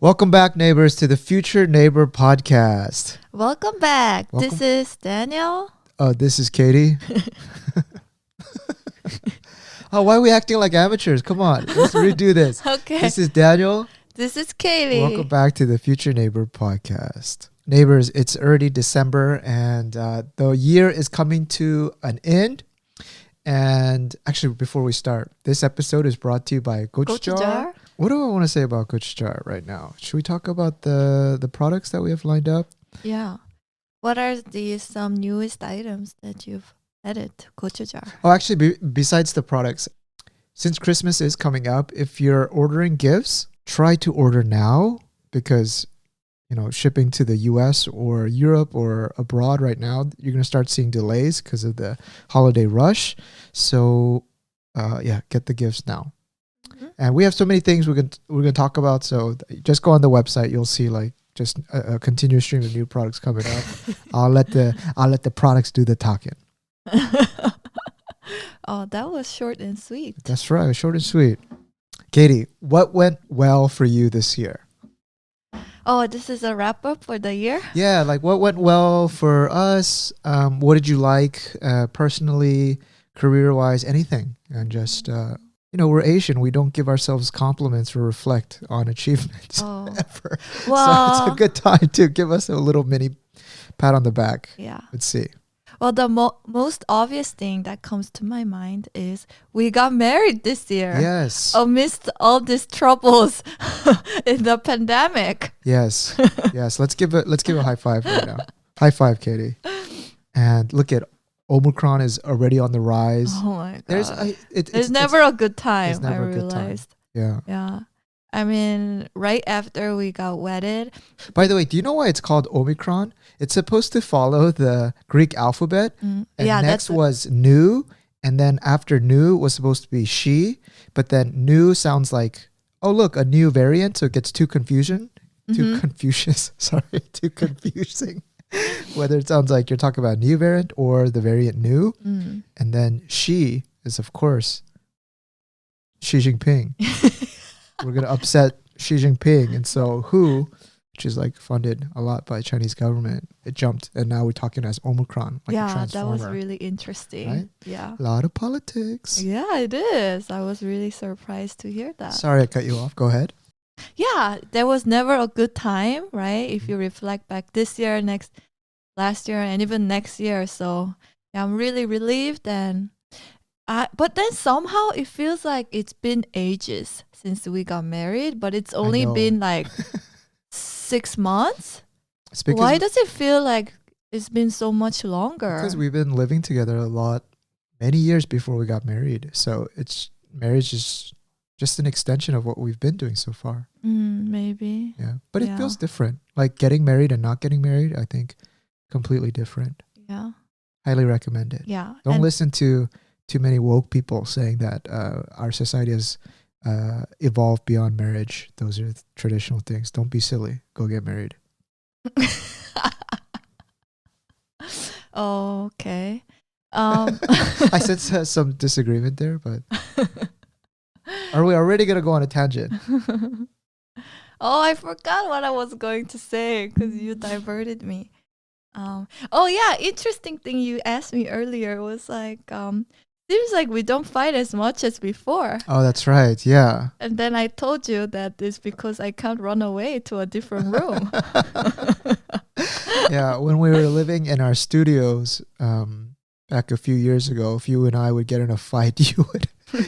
Welcome back, neighbors, to the Future Neighbor podcast. Welcome back. Welcome. This is Daniel. Oh, this is Katie. Oh, why are we acting like amateurs? Come on, let's redo this. Okay. This is Daniel. This is Katie. Welcome back to the Future Neighbor podcast. Neighbors, it's already December and the year is coming to an end. And actually, before we start, this episode is brought to you by Gochujar. What do I want to say about Gochujar right now? Should we talk about the products that we have lined up? Yeah. What are some newest items that you've added to Gochujar? Oh, actually, besides the products, since Christmas is coming up, if you're ordering gifts, try to order now because, shipping to the US or Europe or abroad right now, you're going to start seeing delays because of the holiday rush. So, get the gifts now. Mm-hmm. And we have so many things we're going to talk about. So just go on the website. You'll see just a continuous stream of new products coming up. I'll let the products do the talking. Oh, that was short and sweet. That's right, short and sweet. Katie, what went well for you this year? Oh, this is a wrap up for the year? Yeah, what went well for us? What did you like personally, career-wise, anything? And just, we're Asian. We don't give ourselves compliments or reflect on achievements ever. Well, so it's a good time to give us a little mini pat on the back. Yeah. Let's see. Well, the most obvious thing that comes to my mind is we got married this year. Yes. Amidst all these troubles in the pandemic. Yes. Yes. Let's give a high five right now. High five, Katie. And look at Omicron is already on the rise. Oh my God. There's never a good time, never I a good time. realized. Yeah. Yeah. I mean, right after we got wedded. By the way, do you know why it's called Omicron? It's supposed to follow the Greek alphabet. And next was Nu. And then after Nu was supposed to be she. But then Nu sounds like, oh, look, a new variant. So it gets too confusing. Too confusing. Whether it sounds like you're talking about new variant or the variant Nu. And then she is, of course, Xi Jinping. We're going to upset Xi Jinping. And so who, which is funded a lot by Chinese government, it jumped. And now we're talking as Omicron, a transformer. That was really interesting. Right? Yeah. A lot of politics. Yeah, it is. I was really surprised to hear that. Sorry, I cut you off. Go ahead. Yeah, there was never a good time, right? If you reflect back this year, last year, and even next year. So yeah, I'm really relieved. But then somehow it feels like it's been ages since we got married, but it's only been 6 months. Why does it feel like it's been so much longer? Because we've been living together many years before we got married. So marriage is just an extension of what we've been doing so far. Maybe. Yeah. But it feels different. Like getting married and not getting married, I think completely different. Yeah. Highly recommend it. Yeah. Don't listen to too many woke people saying that our society has evolved beyond marriage. Those are traditional things. Don't be silly. Go get married. Oh, okay. I sense some disagreement there, but are we already going to go on a tangent? Oh, I forgot what I was going to say because you diverted me. Interesting thing you asked me earlier was seems like we don't fight as much as before. Oh, that's right. Yeah. And then I told you that it's because I can't run away to a different room. Yeah. When we were living in our studios back a few years ago, if you and I would get in a fight,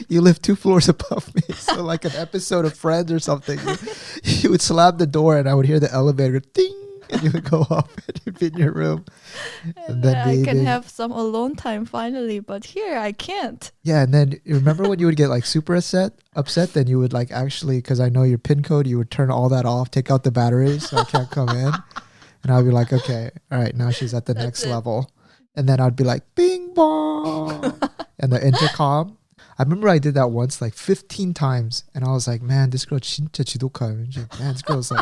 you live 2 floors above me. So like an episode of Friends or something, you would slam the door and I would hear the elevator ding. And you would go up and you'd be in your room. And then I can have some alone time finally, but here I can't. Yeah, and then you remember when you would get super upset, then you would actually, because I know your PIN code, you would turn all that off, take out the batteries so I can't come in. And I'd be like, okay, all right, now she's at the next level. And then I'd be like, bing bong. And the intercom. I remember I did that once 15 times. And I was like, man, this girl 진짜 지독해. Man, this girl's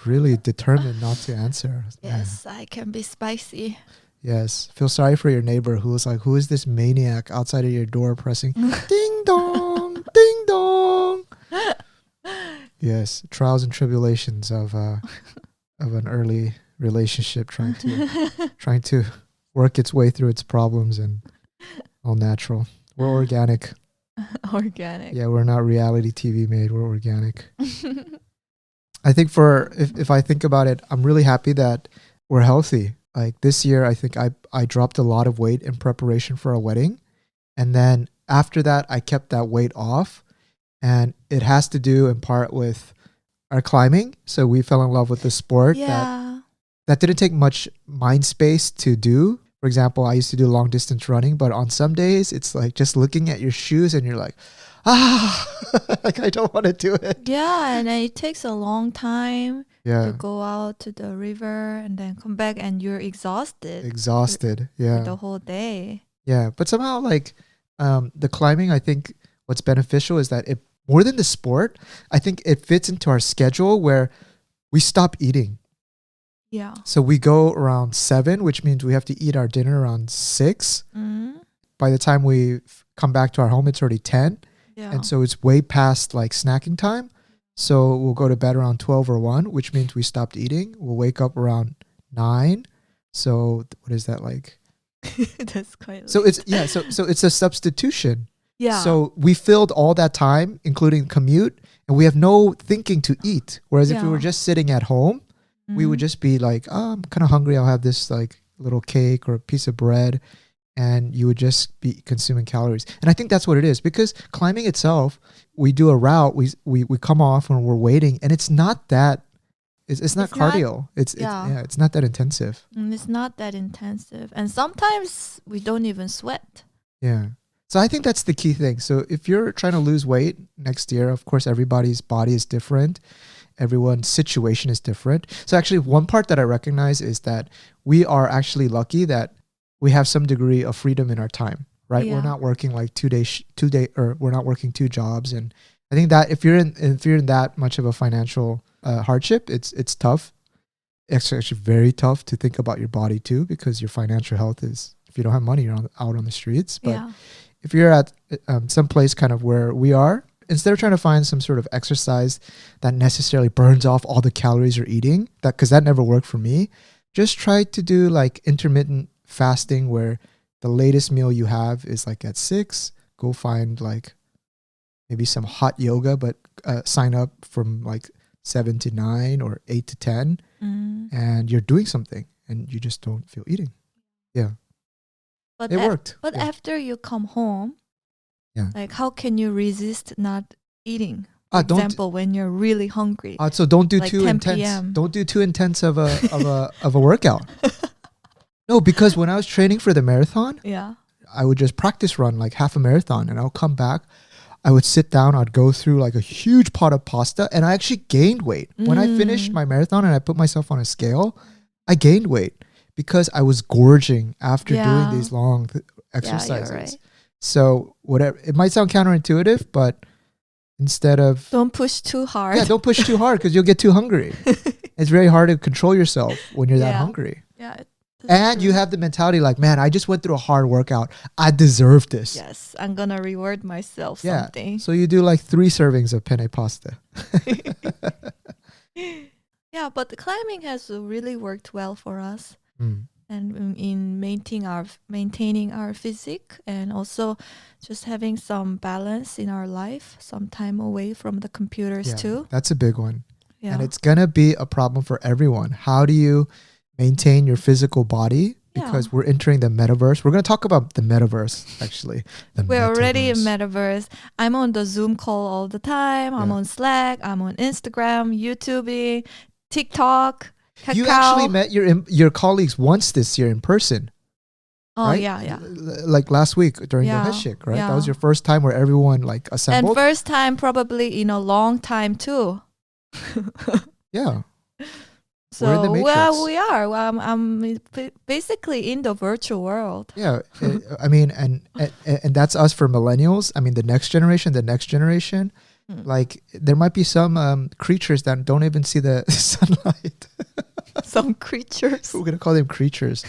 really determined not to answer. Yes, I can be spicy. Yes. Feel sorry for your neighbor who was who is this maniac outside of your door pressing ding dong, ding dong. Yes, trials and tribulations of an early relationship trying to work its way through its problems, and all natural. We're organic. Organic. Yeah, we're not reality TV made. We're organic. I think if I think about it, I'm really happy that we're healthy. Like this year, I think I dropped a lot of weight in preparation for our wedding. And then after that, I kept that weight off. And it has to do in part with our climbing. So we fell in love with the sport that didn't take much mind space to do. For example, I used to do long distance running, but on some days it's like just looking at your shoes and you're like, like I don't want to do it. Yeah, and it takes a long time Yeah. to go out to the river and then come back and you're exhausted. Yeah. For the whole day. Yeah, but somehow like the climbing, I think what's beneficial is that it more than the sport, I think it fits into our schedule where we stop eating. Yeah. So we go around 7, which means we have to eat our dinner around 6. By the time we come back to our home, it's already 10. Yeah. And so it's way past like snacking time. So we'll go to bed around 12 or 1, which means we stopped eating. We'll wake up around 9. So what is that like? That's quite late. So it's a substitution. Yeah. So we filled all that time, including commute, and we have no thinking to eat. Whereas if we were just sitting at home, we would just be like, oh, I'm kind of hungry. I'll have this like little cake or a piece of bread. And you would just be consuming calories. And I think that's what it is. Because climbing itself, we do a route, we come off when we're waiting, and it's not that, it's not cardio. It's not that intensive. It's not that intensive. And sometimes we don't even sweat. Yeah. So I think that's the key thing. So if you're trying to lose weight next year, of course, everybody's body is different. Everyone's situation is different. So actually one part that I recognize is that we are actually lucky that we have some degree of freedom in our time, right? Yeah. We're not working like 2 days, or we're not working 2 jobs. And I think that if you're in that much of a financial hardship, it's tough. It's actually very tough to think about your body too, because your financial health is, if you don't have money, you're out on the streets. But if you're at some place kind of where we are, instead of trying to find some sort of exercise that necessarily burns off all the calories you're eating, because that never worked for me, just try to do like intermittent fasting where the latest meal you have is like at 6. Go find like maybe some hot yoga, but sign up from like 7 to 9 or 8 to 10 and you're doing something and you just don't feel eating. Yeah. But it worked. But after you come home, like how can you resist not eating? For example, when you're really hungry. So don't do like too 10 intense. PM. Don't do too intense of a workout. No, because when I was training for the marathon, I would just practice run like half a marathon, and I'll come back. I would sit down. I'd go through like a huge pot of pasta, and I actually gained weight. When I finished my marathon and I put myself on a scale, I gained weight because I was gorging after doing these long exercises. You're right. So whatever, it might sound counterintuitive, but instead of don't push too hard. Yeah, don't push too hard because you'll get too hungry. It's very hard to control yourself when you're that hungry. Yeah. And you have the mentality like, man, I just went through a hard workout. I deserve this. Yes, I'm gonna reward myself something. So you do like 3 servings of penne pasta. Yeah, but the climbing has really worked well for us. And in maintaining our physique, and also just having some balance in our life, some time away from the computers too. That's a big one. Yeah. And it's gonna be a problem for everyone. How do you maintain your physical body? Because we're entering the metaverse. We're gonna talk about the metaverse actually. We're already in metaverse. I'm on the Zoom call all the time. I'm on Slack. I'm on Instagram, YouTube, TikTok. Kakao. You actually met your colleagues once this year in person. Oh, right? yeah. Like last week during the Heshik, right? That was your first time where everyone like assembled. And first time probably in a long time too. Yeah. So well, we are. I'm basically in the virtual world. Yeah, I mean, and that's us for millennials. I mean, the next generation. Like there might be some creatures that don't even see the sunlight. Some creatures. We're gonna call them creatures.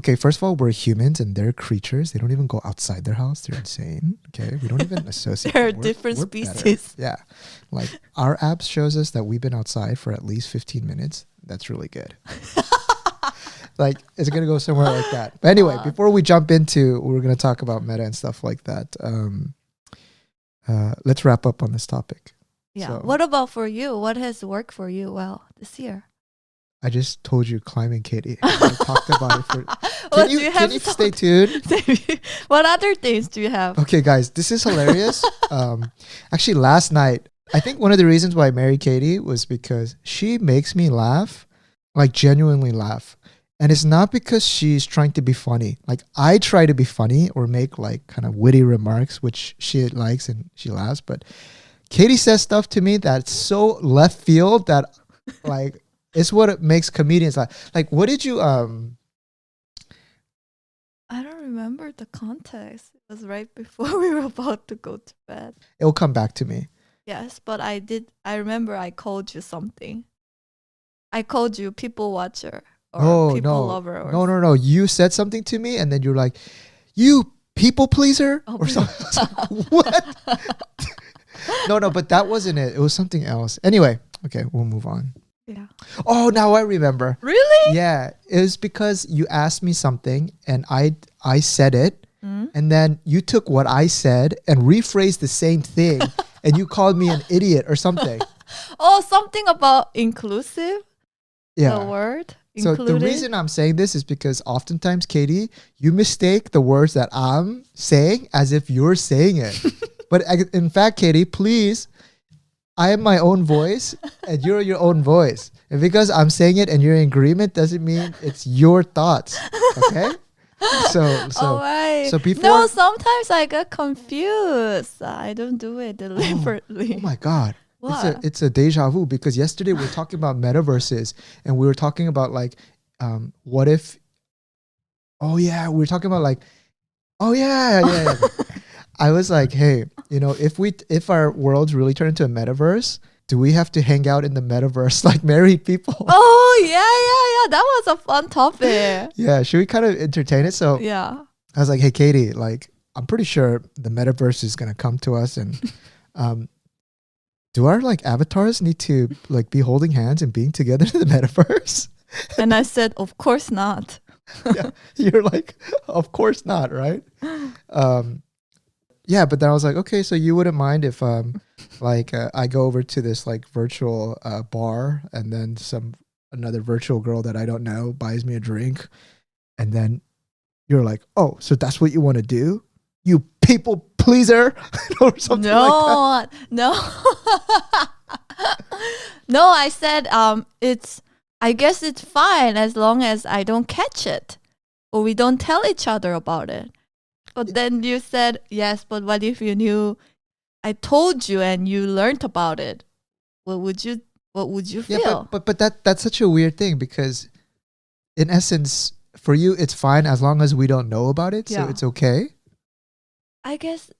okay, first of all, we're humans and they're creatures. They don't even go outside their house. They're insane. Okay, we don't even associate. There are them. different We're species. better. Yeah, like our app shows us that we've been outside for at least 15 minutes. That's really good. Like, it's gonna go somewhere like that. But anyway, before we jump into, we're gonna talk about Meta and stuff like that. Let's wrap up on this topic. Yeah. So, What about for you? What has worked for you well this year? I just told you climbing, Katie. I talked about it for. Well, Can you stay tuned? What other things do you have? Okay, guys, this is hilarious. Actually, last night, I think one of the reasons why I married Katie was because she makes me laugh, like genuinely laugh. And it's not because she's trying to be funny. Like, I try to be funny or make like kind of witty remarks, which she likes and she laughs. But Katie says stuff to me that's so left field that like it's what it makes comedians laugh. Like, what did you I don't remember the context. It was right before we were about to go to bed. It'll come back to me. Yes, but I remember I called you something. I called you people watcher or people lover. Or No. You said something to me and then you're like, you people pleaser or something. I was like, what? No, but that wasn't it. It was something else. Anyway, okay, we'll move on. Yeah. Oh, now I remember. Really? Yeah, it was because you asked me something and I said it, and then you took what I said and rephrased the same thing, and you called me an idiot or something. Oh, something about inclusive. Yeah. The word. So Included? the reason I'm saying this is because oftentimes, Katie, you mistake the words that I'm saying as if you're saying it. But in fact, Katie, please, I am my own voice and you're your own voice. And because I'm saying it and you're in agreement doesn't mean it's your thoughts. Okay? So right. so before No, sometimes I get confused. I don't do it deliberately. Oh my God. What? It's a deja vu because yesterday we were talking about metaverses and we were talking about like what if we were talking about like yeah. I was like, hey, if our worlds really turn into a metaverse, do we have to hang out in the metaverse like married people? Oh yeah. That was a fun topic. Yeah, should we kind of entertain it? So Yeah. I was like, hey Katie, like I'm pretty sure the metaverse is gonna come to us and do our like avatars need to like be holding hands and being together in the metaverse? And I said, of course not. Yeah, you're like, of course not, right? Yeah, but then I was like, okay, so you wouldn't mind if I go over to this like virtual bar and then another virtual girl that I don't know buys me a drink, and then you're like, oh, so that's what you want to do, you people pleaser, or something like that. No. No, I said I guess it's fine as long as I don't catch it or we don't tell each other about it. But then you said, yes, but what if you knew I told you and you learned about it? What would you feel? Yeah, but that's such a weird thing because in essence, for you, it's fine as long as we don't know about it. So Yeah. it's okay. I guess,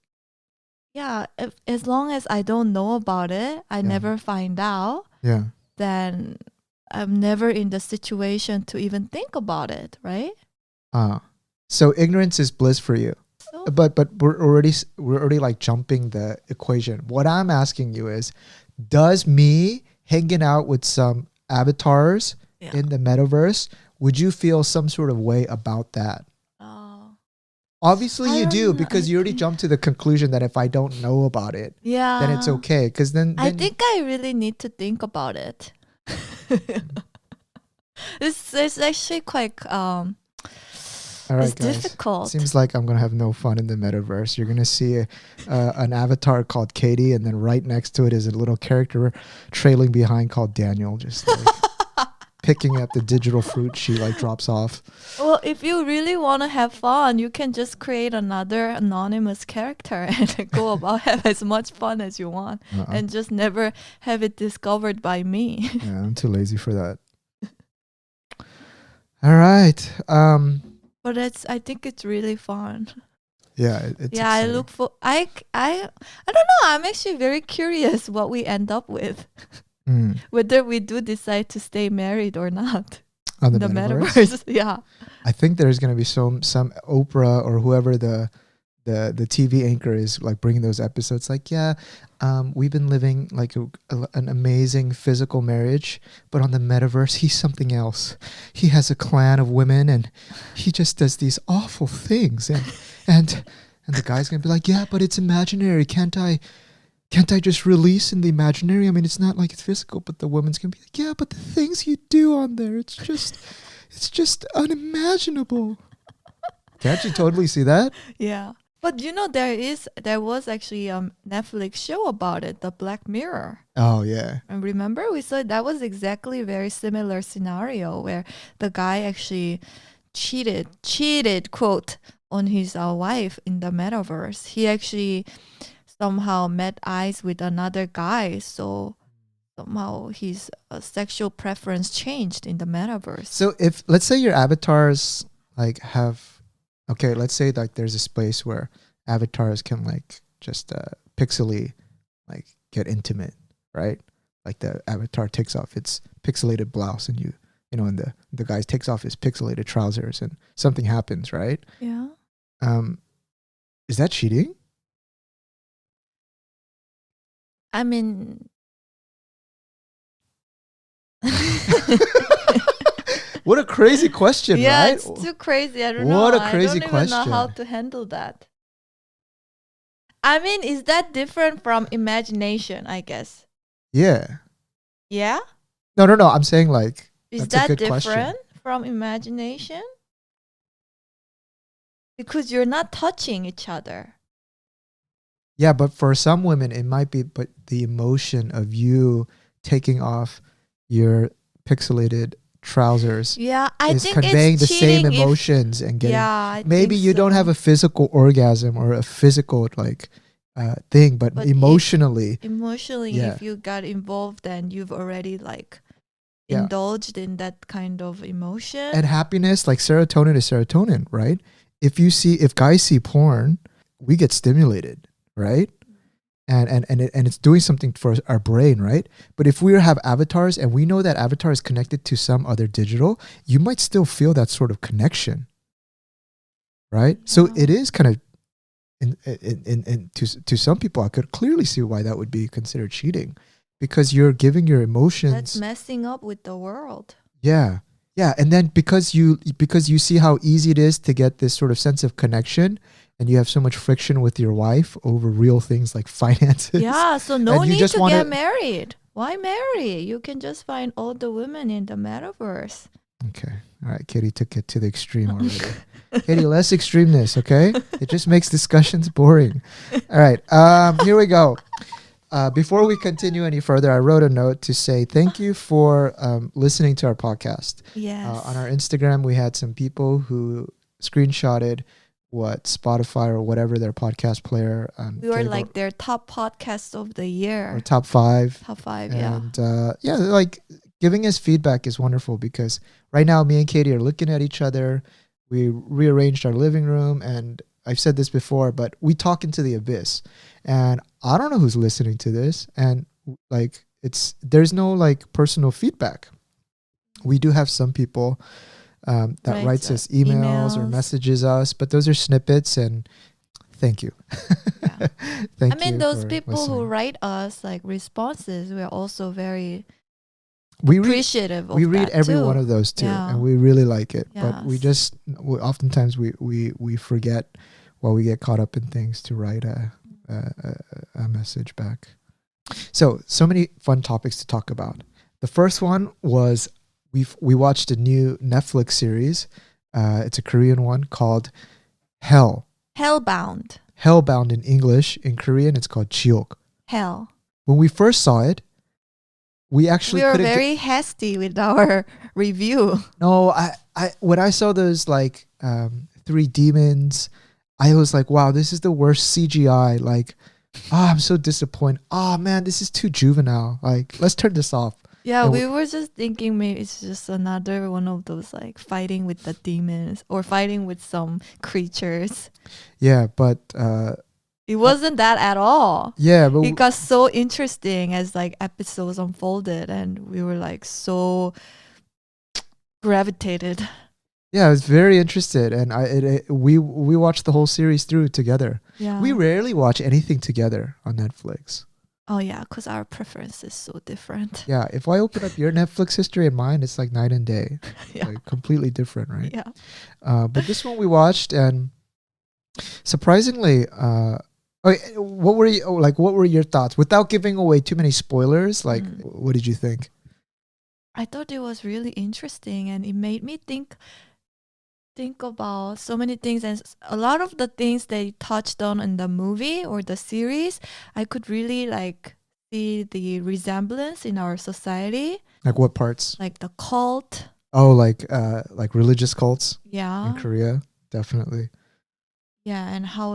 yeah, as long as I don't know about it, I never find out, Yeah. then I'm never in the situation to even think about it, right? So ignorance is bliss for you. So, But we're already like jumping the equation. What I'm asking you is, does me hanging out with some avatars Yeah. in the metaverse, would you feel some sort of way about that? Obviously I you don't do know. because you already jumped to the conclusion that if I don't know about it, yeah. then it's okay. Because then I think I really need to think about it. It's actually quite all right, it's guys. difficult. Seems like I'm gonna have no fun in the metaverse. You're gonna see an avatar called Katie, and then right next to it is a little character trailing behind called Daniel, just like picking up the digital fruit she like drops off. Well, if you really want to have fun, you can just create another anonymous character and go about have as much fun as you want, and just never have it discovered by me. Yeah, I'm too lazy for that. All right. But I think it's really fun. Yeah, it's Yeah, I exciting. look for I don't know. I'm actually very curious what we end up with, Mm. whether we do decide to stay married or not. On the metaverse. Yeah. I think there's going to be some Oprah or whoever the TV anchor is, like bringing those episodes, like, yeah, we've been living like an amazing physical marriage, but on the metaverse he's something else. He has a clan of women and he just does these awful things, and the guy's gonna be like, yeah, but it's imaginary. Can't I just release in the imaginary? I mean, it's not like it's physical. But the woman's gonna be like, yeah, but the things you do on there, it's just unimaginable. Can't you totally see that? Yeah. But there was actually a Netflix show about it, the Black Mirror. Oh yeah. And remember, we saw that was exactly a very similar scenario where the guy actually cheated, quote, on his wife in the metaverse. He actually somehow met eyes with another guy, so somehow his sexual preference changed in the metaverse. So if, let's say your avatars like have, okay, let's say like there's a space where avatars can like just pixely like get intimate, right? Like the avatar takes off its pixelated blouse and you know, and the guy takes off his pixelated trousers and something happens, right? Yeah. Is that cheating? I mean, what a crazy question, yeah, right? it's too crazy. I don't know. What a crazy I don't question. even know how to handle that. I mean, is that different from imagination, I guess? Yeah. Yeah? No. I'm saying like, Is that's a that good different question. from imagination? Because you're not touching each other. Yeah, but for some women, it might be, but the emotion of you taking off your pixelated trousers Yeah, I is think conveying it's the same cheating emotions and getting. Yeah, I Maybe think you don't so. have a physical orgasm or a physical like thing, but emotionally. Yeah. If you got involved, then you've already like Yeah. indulged in that kind of emotion. And happiness, like serotonin is serotonin, right? If guys see porn, we get stimulated, right? And it's doing something for our brain, right? But if we have avatars and we know that avatar is connected to some other digital, you might still feel that sort of connection, right? So it is kind of, to some people, I could clearly see why that would be considered cheating, because you're giving your emotions. That's messing up with the world. Yeah. Yeah. And then because you see how easy it is to get this sort of sense of connection, and you have so much friction with your wife over real things like finances. Yeah, so no need just to wanna- get married. Why marry? You can just find all the women in the metaverse. Okay. All right. Katie took it to the extreme already. Katie, less extremeness, okay? It just makes discussions boring. All right. Here we go. Before we continue any further, I wrote a note to say thank you for listening to our podcast. Yes. On our Instagram, we had some people who screenshotted what Spotify or whatever their podcast player. We were like their top podcast of the year. Or top 5. Top 5, yeah. And like giving us feedback is wonderful, because right now me and Katie are looking at each other. We rearranged our living room, and I've said this before, but we talk into the abyss, and I don't know who's listening to this. And like, there's no like personal feedback. We do have some people that writes us emails or messages us, but those are snippets, and thank you. Yeah. Thank I mean, you those for people listening. who write us like responses, we're also very we read appreciative of we read that every too. one of those too, Yeah. and we really like it. But Yes. oftentimes we forget while we get caught up in things to write a message back. So many fun topics to talk about. The first one was we watched a new Netflix series. It's a Korean one called Hellbound. Hellbound in English. In Korean, it's called 지옥. Hell. When we first saw it, we actually We were couldn't very hasty with our review. No, I when I saw those like 3 demons, I was like, wow, this is the worst CGI. Like, I'm so disappointed. Oh man, this is too juvenile. Like, let's turn this off. Yeah, And we were just thinking maybe it's just another one of those like fighting with the demons or fighting with some creatures. Yeah, but It wasn't that at all. yeah, but It got so interesting as like episodes unfolded, and we were like so gravitated. Yeah, I was very interested, and we watched the whole series through together. Yeah. We rarely watch anything together on Netflix. Oh yeah, because our preference is so different. Yeah, if I open up your Netflix history and mine, it's like night and day. Yeah. Like completely different, right? Yeah. But this one we watched, and surprisingly, what were your thoughts without giving away too many spoilers? Like, what did you think? I thought it was really interesting, and it made me think about so many things, and a lot of the things they touched on in the movie or the series, I could really like see the resemblance in our society. Like what parts? Like the cult. Oh, like religious cults Yeah. in Korea, definitely. Yeah, and how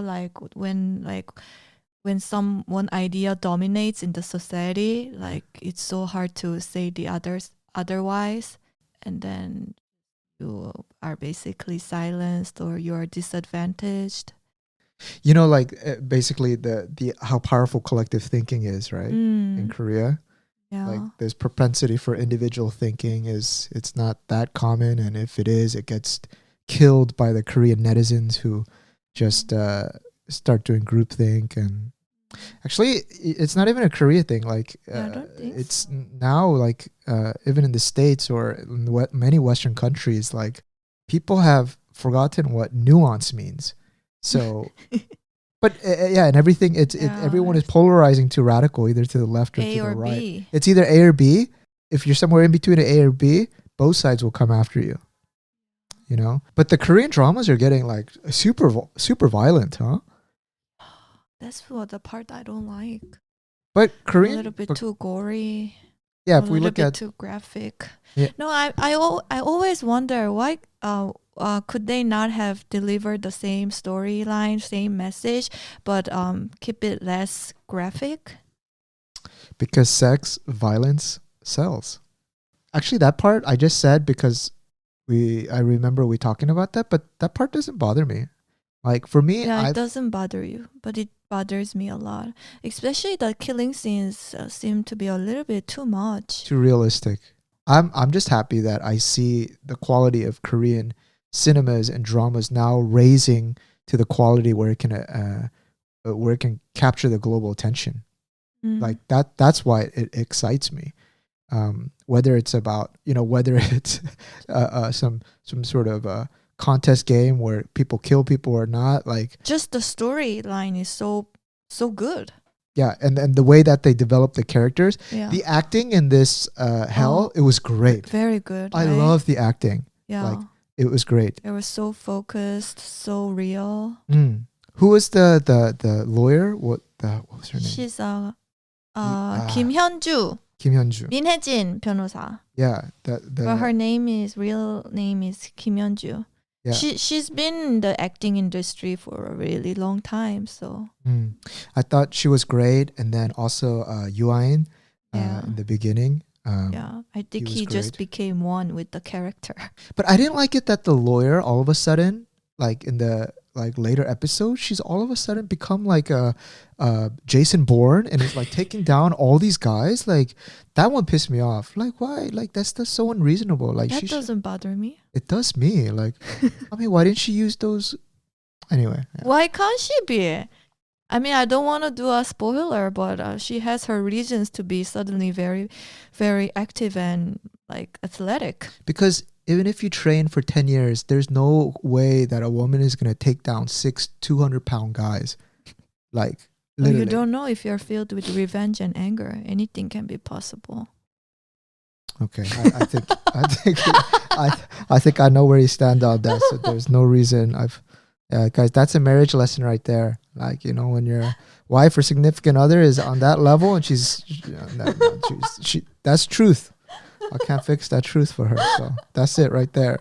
when one idea dominates in the society, like it's so hard to say the others otherwise, and then you are basically silenced or you are disadvantaged. You know, like basically the how powerful collective thinking is, right? In Korea. Yeah. Like there's propensity for individual thinking it's not that common, and if it is, it gets killed by the Korean netizens who just start doing groupthink. And actually, it's not even a Korea thing. Like I don't think it's now like even in the States or in many Western countries, like people have forgotten what nuance means. So, but yeah, and everything everyone is polarizing to radical, either to the left or A to or the right. B. It's either A or B. If you're somewhere in between an A or B, both sides will come after you. You know, but the Korean dramas are getting like super violent, huh? That's what the part I don't like. But Korean a little bit too gory. Yeah, a if we little look bit at too graphic. Yeah. No, I always wonder why could they not have delivered the same storyline, same message, but keep it less graphic? Because sex, violence sells. Actually, that part I just said because I remember we talking about that, but that part doesn't bother me. Like for me, Yeah, it doesn't bother you, but it bothers me a lot. Especially the killing scenes seem to be a little bit too much. Too realistic. I'm just happy that I see the quality of Korean cinemas and dramas now raising to the quality where it can capture the global attention. Like that's why it excites me. Whether it's about, whether it's some sort of contest game where people kill people or not, like just the storyline is so good. Yeah, and the way that they develop the characters, the acting in this Hell, it was great. Very good. I love the acting. Yeah, like it was great. It was so focused, so real. Who was the lawyer? What was her name? She's 김현주. 김현주. 민혜진 변호사. Yeah, but her real name is 김현주. Yeah. She's been in the acting industry for a really long time, so I thought she was great, and then also Yuan in the beginning. I think he just became one with the character. But I didn't like it that the lawyer all of a sudden, like in the later episodes, she's all of a sudden become like a Jason Bourne and is like taking down all these guys. Like that one pissed me off. Like why? Like that's so unreasonable. Like that doesn't bother me. It does me. Like I mean, why didn't she use those? Anyway. Yeah. Why can't she be? I mean, I don't want to do a spoiler, but she has her reasons to be suddenly very, very active and like athletic. Because even if you train for 10 years, there's no way that a woman is going to take down 6 200-pound guys. Like, literally. You don't know if you're filled with revenge and anger. Anything can be possible. Okay, I think I know where you stand on that. So there's no reason guys, that's a marriage lesson right there. Like, when your wife or significant other is on that level and she's that's truth. I can't fix that truth for her. So that's it right there.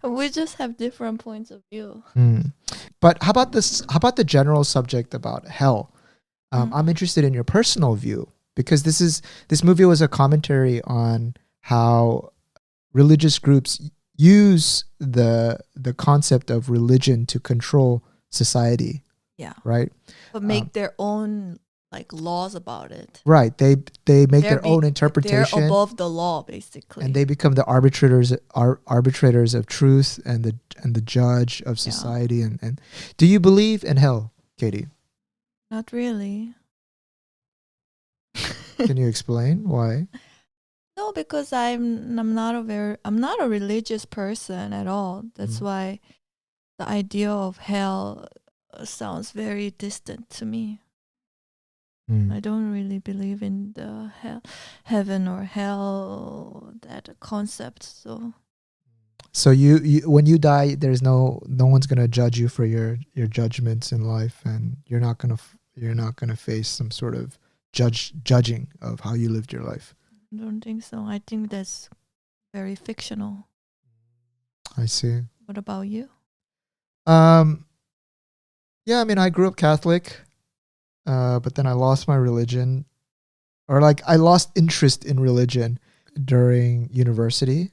We just have different points of view. But how about the general subject about hell? I'm interested in your personal view, because this movie was a commentary on how religious groups use the concept of religion to control society. Yeah. Right? But make their own like laws about it. Right. They make their own They're interpretation, above the law, basically. and they become the arbitrators of truth and the judge of society. And do you believe in hell, Katie? Not really. Can you explain why? No, because I'm not a religious person at all. That's why the idea of hell sounds very distant to me. I don't really believe in the heaven or hell, that concept. So you when you die, there's no one's gonna judge you for your judgments in life, and you're not gonna face some sort of judging of how you lived your life. I don't think so. I think that's very fictional. I see. What about you? Yeah, I mean, I grew up Catholic, but then I lost my religion, or like I lost interest in religion during university.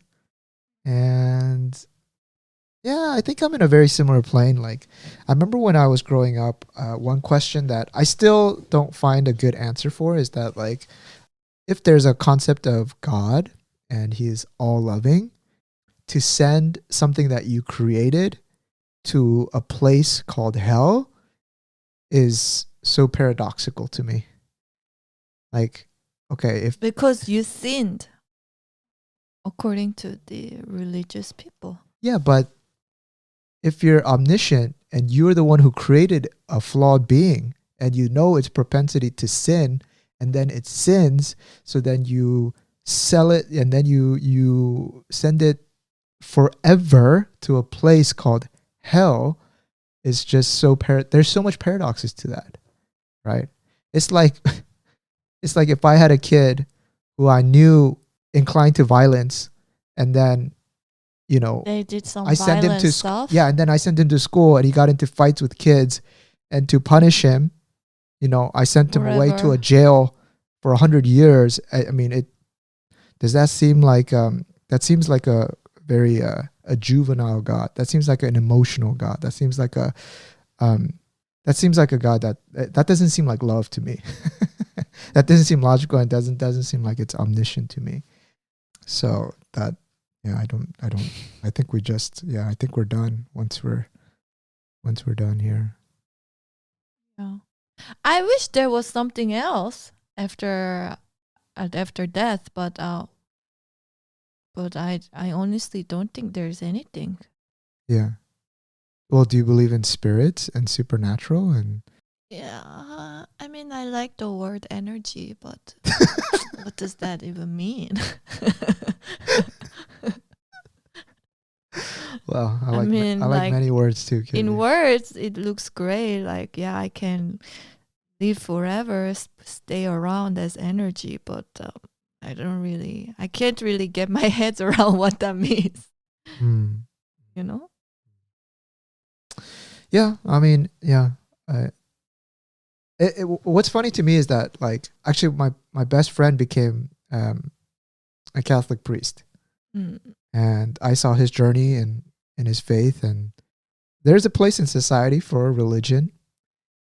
And yeah, I think I'm in a very similar plane. Like, I remember when I was growing up, one question that I still don't find a good answer for is that, like, if there's a concept of God and he is all loving, to send something that you created to a place called hell is so paradoxical to me. Like, okay, Because you sinned, according to the religious people. Yeah, but if you're omniscient and you're the one who created a flawed being and you know its propensity to sin, and then it sins, so then you sell it and then you send it forever to a place called hell, is just so there's so much paradoxes to that, right? It's like if I had a kid who I knew inclined to violence, and then They did some I sent him violent to stuff. and then I sent him to school and he got into fights with kids, and to punish him, I sent him away to Forever. a jail for 100 years. I mean, does that seem like that seems like a very a juvenile God? That seems like an emotional God. That seems like a God that doesn't seem like love to me. That doesn't seem logical, and doesn't seem like it's omniscient to me. So that, yeah, I think I think we're done once we're done here. Yeah. I wish there was something else after death, but I honestly don't think there's anything. Yeah. Well, do you believe in spirits and supernatural and Yeah, I mean, I like the word energy, but what does that even mean? well, I I like mean, I like like, many words too, Katie. in words, it looks great. Like, yeah, I can live forever, stay around as energy, but I can't really get my head around what that means. Hmm. You know? Yeah, I mean, yeah. What's funny to me is that, like, actually my best friend became a Catholic priest, Mm. and I saw his journey in his faith, and there's a place in society for religion,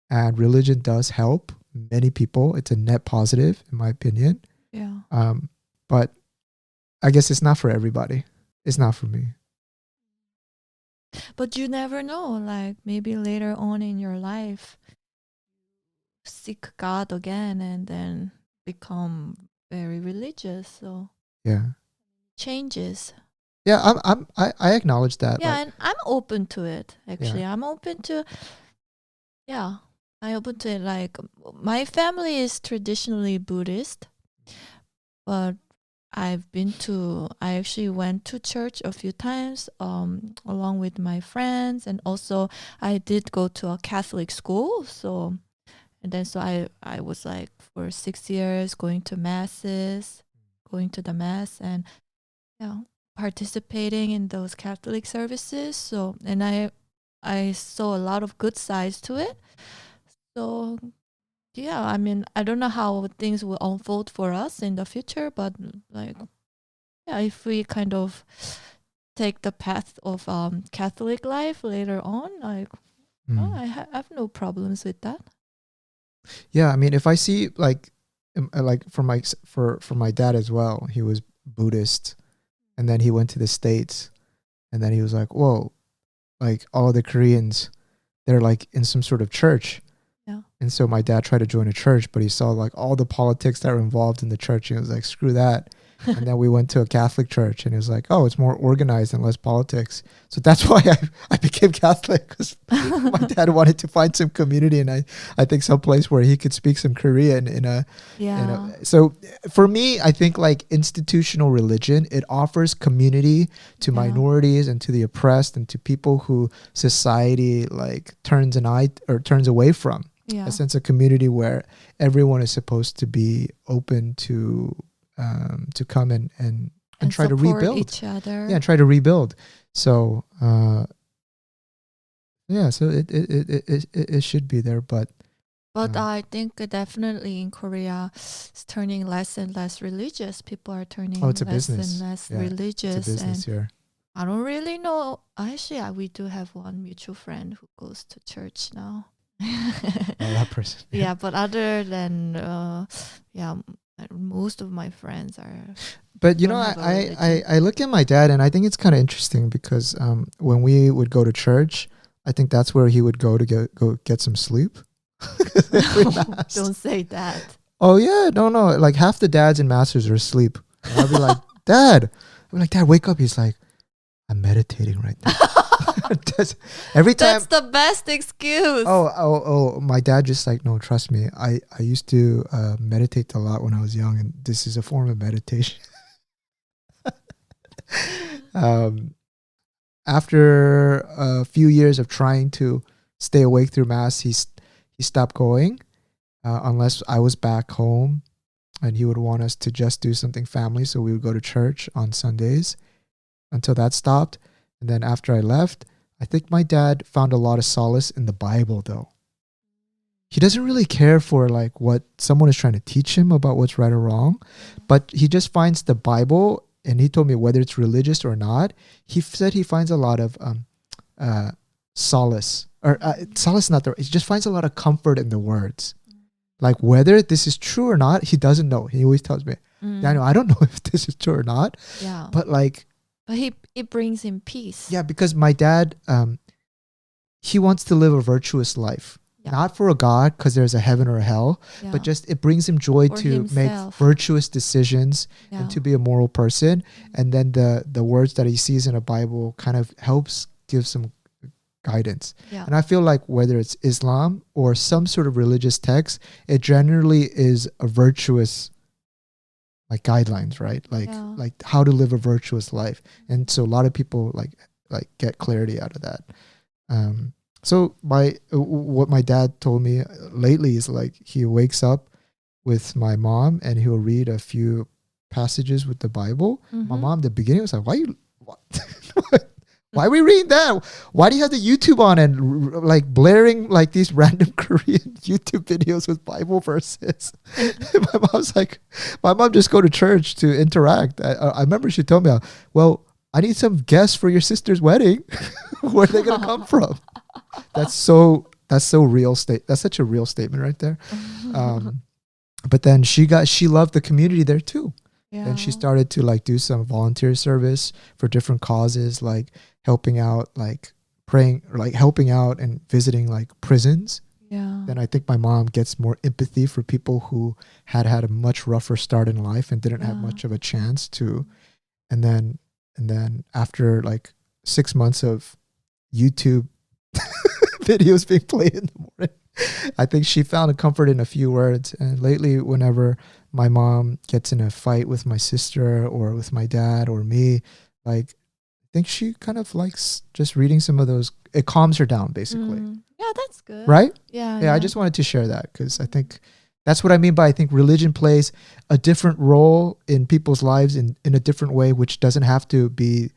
and religion does help many people. It's a net positive, in my opinion. Yeah. But I guess it's not for everybody. It's not for me. But you never know. Like, maybe later on in your life, seek God again and then become very religious. So Yeah. changes. Yeah, I acknowledge that. Yeah, Like, and I'm open to it. Actually, yeah. I'm open to. Yeah, I open to it. Like, my family is traditionally Buddhist, but I actually went to church a few times, along with my friends, and also I did go to a Catholic school. So, and then so I was like for 6 years going to the mass, and yeah, participating in those Catholic services. So, and I saw a lot of good sides to it. So yeah, I mean, I don't know how things will unfold for us in the future, but like, yeah, if we kind of take the path of Catholic life later on, like, Mm. I have no problems with that. Yeah, I mean, if I see like for my dad as well, he was Buddhist, and then he went to the States, and then he was like, whoa, like all the Koreans, they're like in some sort of church. Yeah. And so my dad tried to join a church, but he saw like all the politics that were involved in the church. And he was like, screw that. And then we went to a Catholic church, and he was like, oh, it's more organized and less politics. So that's why I became Catholic, because my dad wanted to find some community, and I think some place where he could speak some Korean so for me, I think like institutional religion, it offers community to minorities and to the oppressed and to people who society like turns away from. A sense of community where everyone is supposed to be open to come and try to rebuild each other. Yeah, try to rebuild. So so it should be there, but I think definitely in Korea it's turning less and less religious. People are turning it's a less business. and less Yeah, religious. it's a business here. I don't really know. Actually, we do have one mutual friend who goes to church now. That person. Yeah, but other than most of my friends are. But you know, I look at my dad, and I think it's kind of interesting because when we would go to church, I think that's where he would go to go get some sleep. Don't say that. Oh yeah, no, like half the dads in masters are asleep. And I'll be like, Dad, wake up. He's like, I'm meditating right now. Every time. That's the best excuse. Oh, my dad just like, no, trust me. I used to meditate a lot when I was young, and this is a form of meditation. After a few years of trying to stay awake through mass, he stopped going unless I was back home, and he would want us to just do something family, so we would go to church on Sundays until that stopped. And then after I left, I think my dad found a lot of solace in the Bible, though. He doesn't really care for like what someone is trying to teach him about what's right or wrong, but he just finds the Bible, and he told me whether it's religious or not, he said he finds a lot of solace, or solace not the right, he just finds a lot of comfort in the words. Like whether this is true or not, he doesn't know. He always tells me, Daniel, I don't know if this is true or not. Yeah. But it brings him peace. Yeah, because my dad, he wants to live a virtuous life. Yeah. Not for a God, because there's a heaven or a hell, but just it brings him joy to himself. Make virtuous decisions and to be a moral person. And then the words that he sees in a Bible kind of helps give some guidance. Yeah. And I feel like whether it's Islam or some sort of religious text, it generally is a virtuous like guidelines, right? Like how to live a virtuous life. And so a lot of people like get clarity out of that. So what my dad told me lately is like he wakes up with my mom and he'll read a few passages with the Bible. Mm-hmm. My mom at the beginning was like, why are we reading that? Why do you have the YouTube on and like blaring like these random Korean YouTube videos with Bible verses? My mom just go to church to interact. I remember she told me, well, I need some guests for your sister's wedding. Where are they going to come from? That's so real That's such a real statement right there. But then she loved the community there too. Yeah. And she started to like do some volunteer service for different causes, like helping out, like praying, or like helping out and visiting like prisons. Yeah. Then I think my mom gets more empathy for people who had a much rougher start in life and didn't have much of a chance to. And then after like 6 months of YouTube videos being played in the morning, I think she found a comfort in a few words. And lately, whenever my mom gets in a fight with my sister or with my dad or me, like I think she kind of likes just reading some of those. It calms her down, basically. Yeah, that's good. Right? Yeah. I just wanted to share that because I think that's what I mean by I think religion plays a different role in people's lives in a different way, which doesn't have to be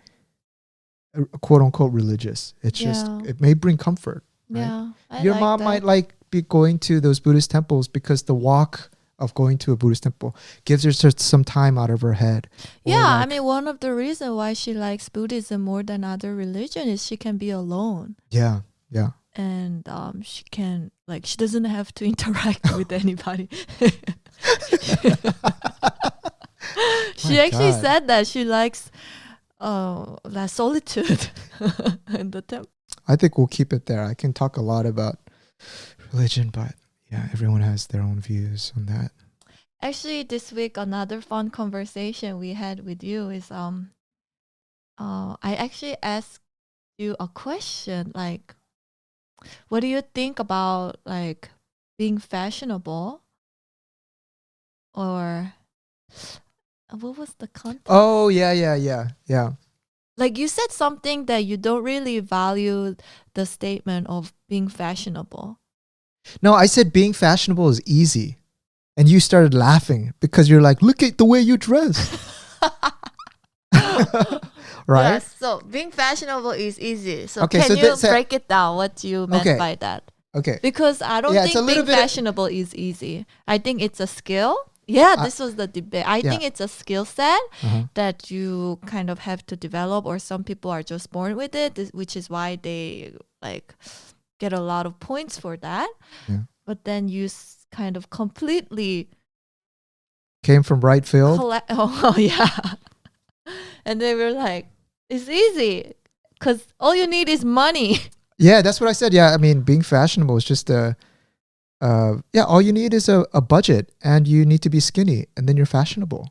quote unquote religious. It's just, it may bring comfort. Right? Yeah. Your mom might like be going to those Buddhist temples because the walk of going to a Buddhist temple gives her some time out of her head. Yeah, I mean, one of the reasons why she likes Buddhism more than other religion is she can be alone. Yeah. and she can she doesn't have to interact with anybody. She My actually God. said that she likes that solitude in the temple. I think we'll keep it there. I can talk a lot about religion, but yeah, everyone has their own views on that. Actually, this week another fun conversation we had with you is I actually asked you a question like, what do you think about being fashionable, or what was the content? Oh, yeah. Like you said something that you don't really value the statement of being fashionable. No, I said being fashionable is easy. And you started laughing because you're like, look at the way you dress. Right? Yes, so being fashionable is easy. So Okay, can so you break it down what you meant Okay. by that? Okay. Because I don't Yeah, it's think a little being bit- fashionable is easy. I think it's a skill. Yeah, this was the debate. I Yeah. think it's a skill set Uh-huh. that you kind of have to develop, or some people are just born with it, which is why they get a lot of points for that. Yeah. But then you kind of completely Came from right field. oh yeah. And they were like, it's easy because all you need is money. Yeah, that's what I said. Yeah, I mean, being fashionable is just all you need is a budget, and you need to be skinny, and then you're fashionable.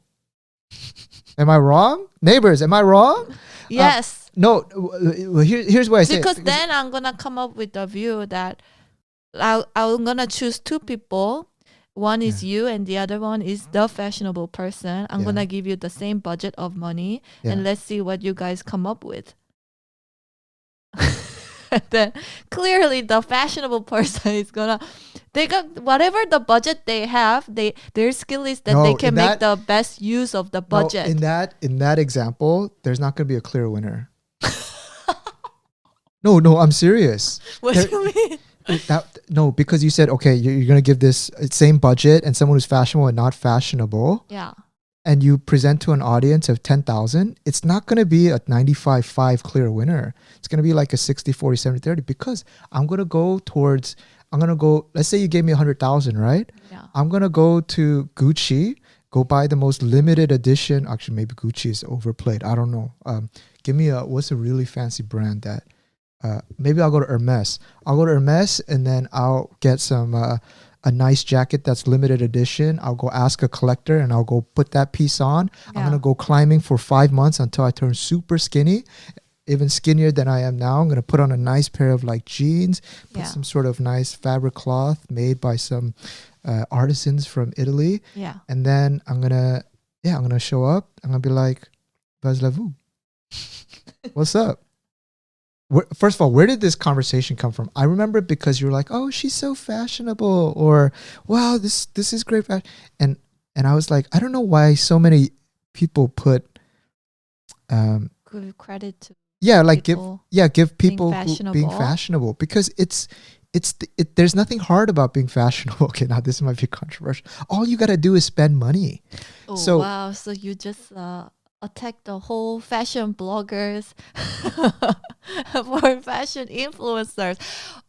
Am I wrong? Neighbors, am I wrong? Yes. No, here's what I say. Because then I'm going to come up with the view that I'm going to choose two people. One is you and the other one is the fashionable person. I'm going to give you the same budget of money and let's see what you guys come up with. Then clearly the fashionable person is gonna, they got whatever the budget they have, their skill is that they can make the best use of the budget. In that example, there's not gonna be a clear winner. No, I'm serious. What do you mean? No, because you said, okay, you're gonna give this same budget and someone who's fashionable and not fashionable. Yeah. And you present to an audience of 10,000, it's not going to be a 95-5 clear winner. It's going to be like a 60-40, 70-30, because let's say you gave me 100,000, right? Yeah. I'm going to go to Gucci, go buy the most limited edition. Actually, maybe Gucci is overplayed. I don't know. Give me what's a really fancy brand that, maybe I'll go to Hermes. I'll go to Hermes and then I'll get some, a nice jacket that's limited edition. I'll go ask a collector and I'll go put that piece on. Yeah. I'm going to go climbing for 5 months until I turn super skinny, even skinnier than I am now. I'm going to put on a nice pair of jeans, put some sort of nice fabric cloth made by some artisans from Italy. Yeah. And then I'm going to show up. I'm going to be like, vas la vous? What's up? First of all, where did this conversation come from? I remember because you were like, "Oh, she's so fashionable," or "Wow, this is great fashion," and I was like, I don't know why so many people put give credit to give people being fashionable, because there's nothing hard about being fashionable. Okay, now this might be controversial. All you gotta do is spend money. Oh, wow! So you just attack the whole fashion bloggers for fashion influencers.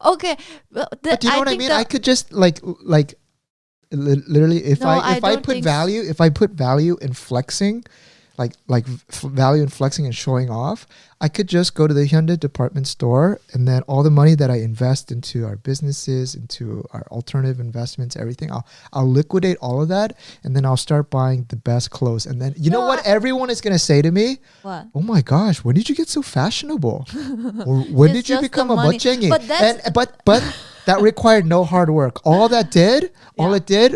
Okay, but do you know what I mean? I could just literally if I put value in flexing, value in flexing and showing off, I could just go to the Hyundai department store, and then all the money that I invest into our businesses, into our alternative investments, everything, I'll liquidate all of that, and then I'll start buying the best clothes. And then you know what everyone is going to say to me? What? Oh my gosh, when did you get so fashionable? Or when did you become a butchengi? But that required no hard work. All it did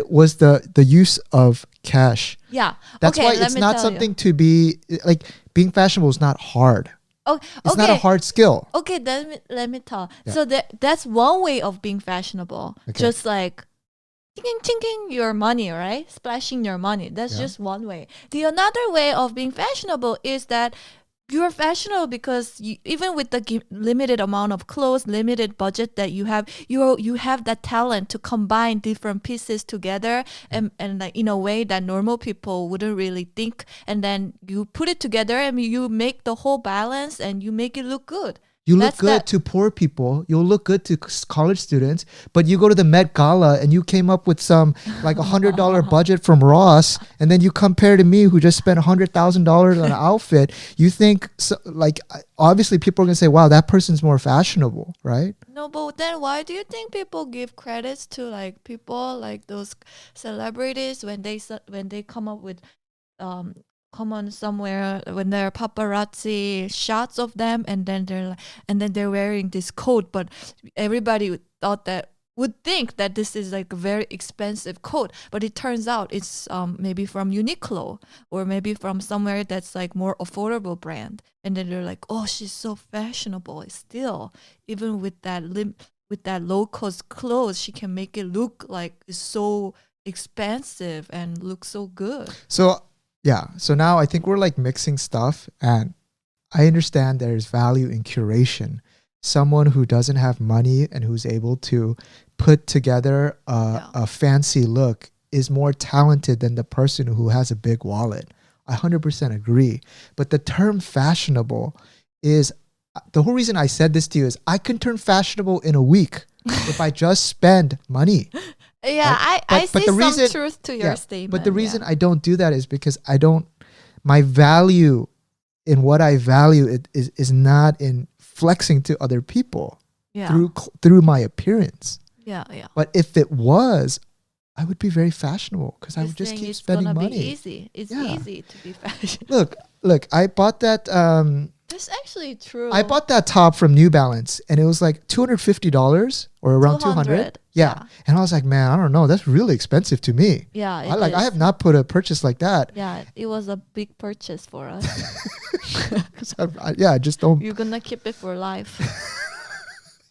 was the use of cash. Yeah. That's why it's not something to be like, being fashionable is not hard. Oh, it's not a hard skill. Okay, let me tell. Yeah. So that's one way of being fashionable. Okay. Just like chinking your money, right? Splashing your money. That's just one way. The another way of being fashionable is that you're fashionable because even with the limited amount of clothes, limited budget that you have that talent to combine different pieces together and in a way that normal people wouldn't really think. And then you put it together and you make the whole balance and you make it look good. You look That's good that- to poor people. You'll look good to college students. But you go to the Met Gala and you came up with some like $100 budget from Ross, and then you compare to me who just spent $100,000 on an outfit. You think like obviously people are gonna say, "Wow, that person's more fashionable," right? No, but then why do you think people give credits to like people like those celebrities when they come up with come on somewhere when there are paparazzi shots of them, and then they're wearing this coat, but everybody would think that this is like a very expensive coat, but it turns out it's maybe from Uniqlo or maybe from somewhere that's like more affordable brand, and then they're like, oh, she's so fashionable still, even with that low cost clothes, she can make it look like it's so expensive and look so good. So yeah, so now I think we're like mixing stuff, and I understand there's value in curation. Someone who doesn't have money and who's able to put together a fancy look is more talented than the person who has a big wallet. I 100% agree. But the term fashionable is, the whole reason I said this to you is I can turn fashionable in a week if I just spend money. Yeah, I see some truth to your statement. But the reason I don't do that is because my value in what I value is not in flexing to other people through my appearance. Yeah. But if it was, I would be very fashionable because I would just keep spending money. Be easy. It's easy to be fashionable. Look, I bought that. That's actually true. I bought that top from New Balance, and it was like $250 or around 200. Yeah. And I was like, man, I don't know. That's really expensive to me. Yeah. I have not put a purchase like that. Yeah. It was a big purchase for us. I just don't. You're going to keep it for life.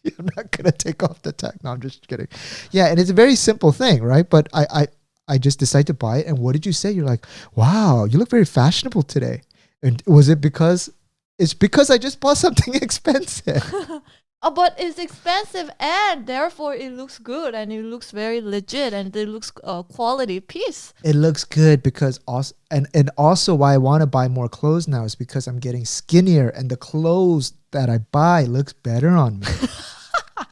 You're not going to take off the tag. No, I'm just kidding. Yeah. And it's a very simple thing, right? But I just decided to buy it. And what did you say? You're like, wow, you look very fashionable today. And was it because... It's because I just bought something expensive. But it's expensive and therefore it looks good and it looks very legit and it looks a quality piece. It looks good because also, and also why I want to buy more clothes now is because I'm getting skinnier and the clothes that I buy looks better on me.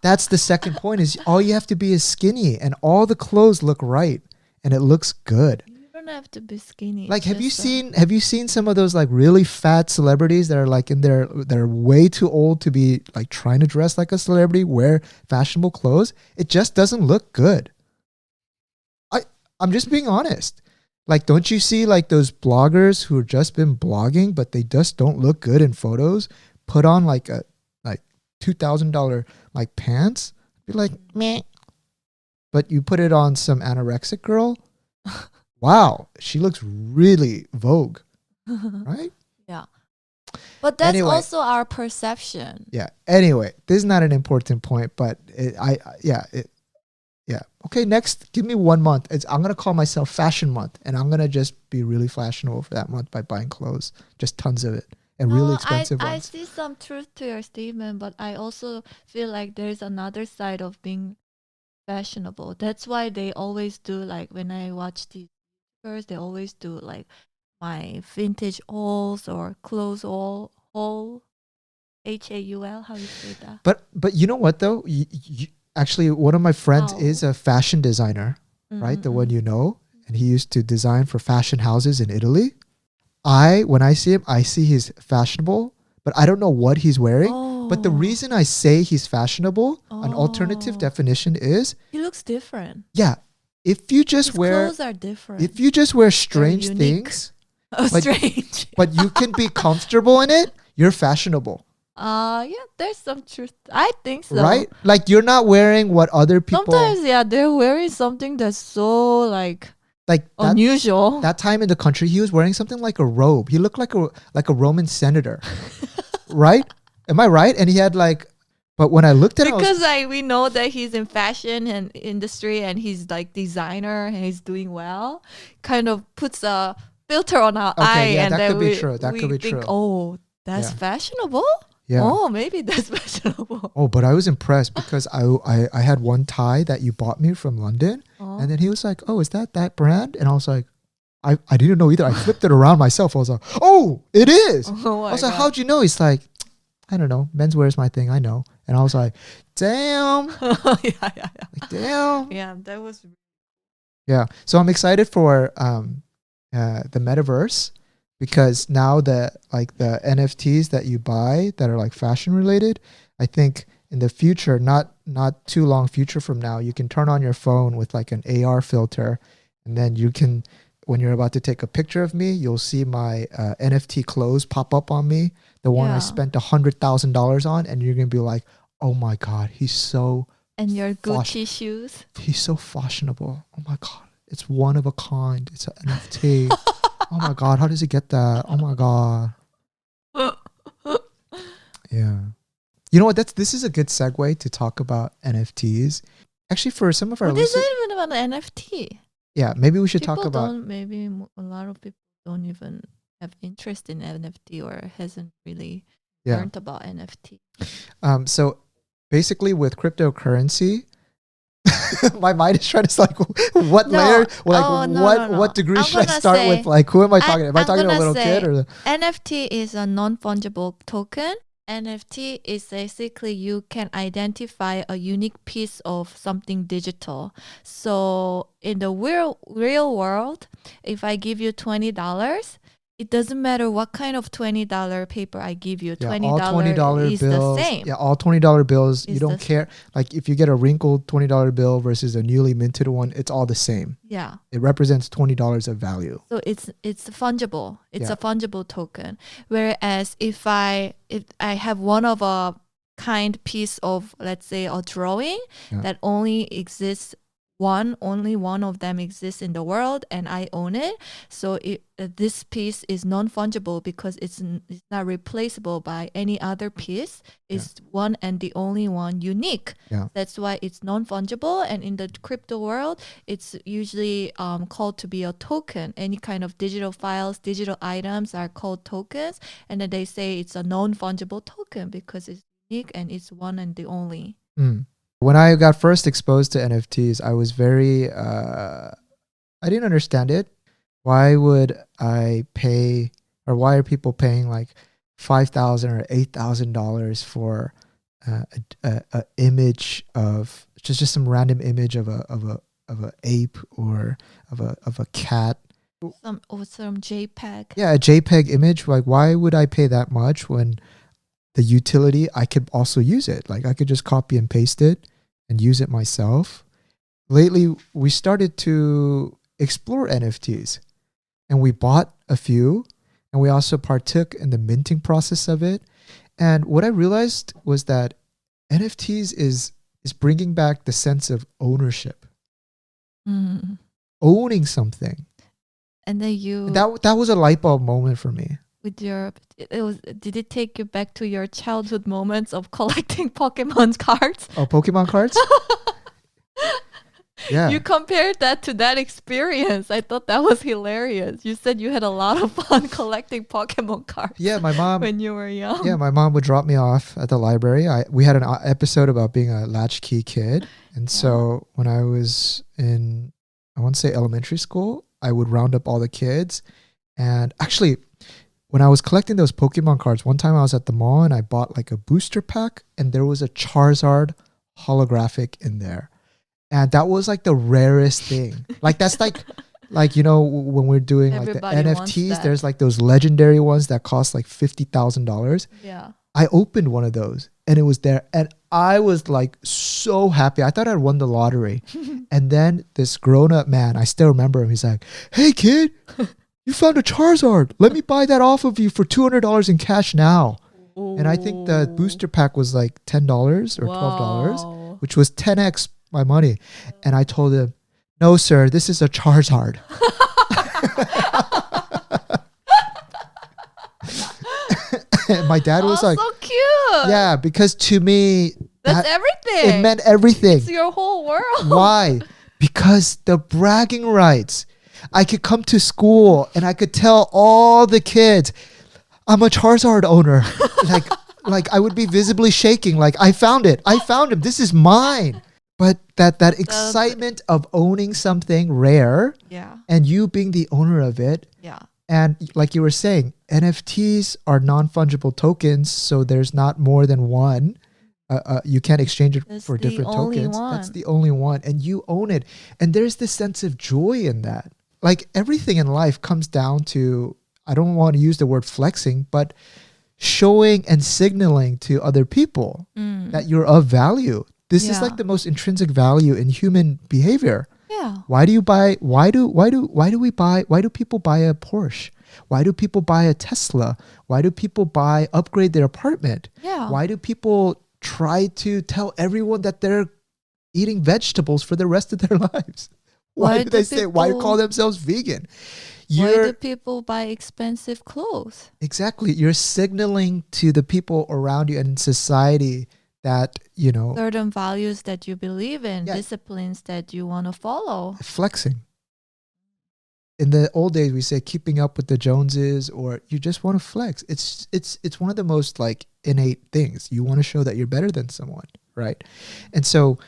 That's the second point is all you have to be is skinny and all the clothes look right and it looks good. You don't have to be skinny. Like, have you seen some of those like really fat celebrities that are like they're way too old to be like trying to dress like a celebrity, wear fashionable clothes? It just doesn't look good. I'm just being honest. Like, don't you see like those bloggers who have just been blogging, but they just don't look good in photos? Put on like $2,000 like pants, be like meh. But you put it on some anorexic girl. Wow, she looks really Vogue, right? Yeah. But that's also our perception. Yeah. Anyway, this is not an important point, but Okay, next, give me 1 month. I'm going to call myself Fashion Month, and I'm going to just be really fashionable for that month by buying clothes, just tons of it, and really expensive ones. I see some truth to your statement, but I also feel like there's another side of being fashionable. That's why they always do, like when I watch these YouTubers, they always do like my vintage hauls or clothes haul, HAUL, how you say that? But you know what though? Actually, one of my friends is a fashion designer, right? The one you know, and he used to design for fashion houses in Italy. When I see him, I see he's fashionable, but I don't know what he's wearing. But the reason I say he's fashionable, an alternative definition is he looks different. Yeah, if you just His clothes are different. If you just wear strange things, strange, but you can be comfortable in it, you're fashionable. Yeah, there's some truth. I think so. Right? Like you're not wearing what other people. Sometimes, yeah, they're wearing something that's so like unusual. That time in the country, he was wearing something like a robe. He looked like a Roman senator, right? Am I right? And he had like, but when I looked at it, because we know that he's in fashion and industry and he's like designer and he's doing well, kind of puts a filter on our eye, yeah, and that then could be true. That could be think, true. Oh, that's fashionable. Yeah. Oh, maybe that's fashionable. Oh, but I was impressed because I had one tie that you bought me from London, and then he was like, "Oh, is that brand?" And I was like, I didn't know either. I flipped it around myself. I was like, "Oh, it is." Oh, I was like, "How'd you know?" He's like, I don't know, menswear is my thing. I know. And I was like, damn, Yeah. like, damn. Yeah, that was. Yeah. So I'm excited for the metaverse, because now the NFTs that you buy that are like fashion related, I think in the future, not too long future from now, you can turn on your phone with like an AR filter, and then you can, when you're about to take a picture of me, you'll see my NFT clothes pop up on me, the one I Yeah. spent $100,000 on, and you're gonna be like, oh my god, he's so And your Gucci shoes. he's so fashionable. Oh my god, it's one of a kind. It's an NFT. Oh my god, how does he get that? Oh my god. Yeah. You know what? This is a good segue to talk about NFTs. Actually, for some of our What is listeners, it even about NFT? yeah, maybe we should People talk about. don't. Maybe a lot of people don't even have interest in NFT or hasn't really Yeah. learned about NFT. So basically, with cryptocurrency, my mind is trying to like, what No. layer, like Oh, no. what degree I'm should I gonna start say- with? Like, who am I talking? Am I I'm talking to a gonna little say- kid or? NFT is a non-fungible token. NFT is basically you can identify a unique piece of something digital. So in the real world, if I give you $20, it doesn't matter what kind of $20 paper I give you. Yeah, $20 all $20 is bills. the same. Yeah, all $20 bills. You It's don't the care. Like if you get a wrinkled $20 bill versus a newly minted one, it's all the same. Yeah. It represents $20 of value. So it's fungible. It's Yeah. a fungible token. Whereas if I have one of a kind piece of, let's say, a drawing Yeah. that only one of them exists in the world, and I own it. So this piece is non-fungible because it's not replaceable by any other piece. It's one and the only one, unique. Yeah. That's why it's non-fungible. And in the crypto world, it's usually called to be a token. Any kind of digital files, digital items are called tokens. And then they say it's a non-fungible token because it's unique and it's one and the only. Mm. When I got first exposed to NFTs, I was very, I didn't understand it. Why would I pay, or why are people paying like $5,000 or $8,000 for a image of just some random image of a ape or of a cat? Some JPEG. Yeah, a JPEG image. Like, why would I pay that much when the utility, I could also use it? Like, I could just copy and paste it and use it myself. Lately, we started to explore NFTs, and we bought a few, and we also partook in the minting process of it. And what I realized was that NFTs is bringing back the sense of ownership, owning something. And then you That was a light bulb moment for me. did it take you back to your childhood moments of collecting Pokemon cards? Oh, Pokemon cards? Yeah. You compared that to that experience. I thought that was hilarious. You said you had a lot of fun collecting Pokemon cards. Yeah, my mom. When you were young. Yeah, my mom would drop me off at the library. We had an episode about being a latchkey kid, and so when I was in, I want to say elementary school, I would round up all the kids, and actually, when I was collecting those Pokemon cards, one time I was at the mall and I bought like a booster pack, and there was a Charizard holographic in there. And that was like the rarest thing. Like that's like you know, when we're doing Everybody like the wants NFTs, that. there's like those legendary ones that cost like $50,000. Yeah. I opened one of those and it was there, and I was like so happy. I thought I'd won the lottery. And then this grown-up man, I still remember him, he's like, "Hey kid, you found a Charizard. Let me buy that off of you for $200 in cash now." And I think the booster pack was like $10 or $12, Wow. which was 10x my money. And I told him, "No, sir, this is a Charizard." And my dad was like, so cute. "Yeah," because to me, That's everything. it meant everything. It's your whole world. Why? Because the bragging rights. I could come to school and I could tell all the kids, "I'm a Charizard owner." like I would be visibly shaking. Like, I found it. I found him. This is mine. But that excitement of owning something rare Yeah. and you being the owner of it, Yeah. And like you were saying, NFTs are non-fungible tokens, so there's not more than one. You can't exchange it That's for the different only tokens. one. That's the only one, and you own it. And there's this sense of joy in that. Like everything in life comes down to, I don't want to use the word flexing, but showing and signaling to other people that you're of value. This is like the most intrinsic value in human behavior. Yeah. Why do people buy a Porsche? Why do people buy a Tesla? Why do people upgrade their apartment? Yeah. Why do people try to tell everyone that they're eating vegetables for the rest of their lives? Why do they say, why call themselves vegan? Why do people buy expensive clothes? Exactly. You're signaling to the people around you and in society that, certain values that you believe in, disciplines that you want to follow. Flexing. In the old days, we say keeping up with the Joneses, or you just want to flex. It's one of the most like innate things. You want to show that you're better than someone, right? And so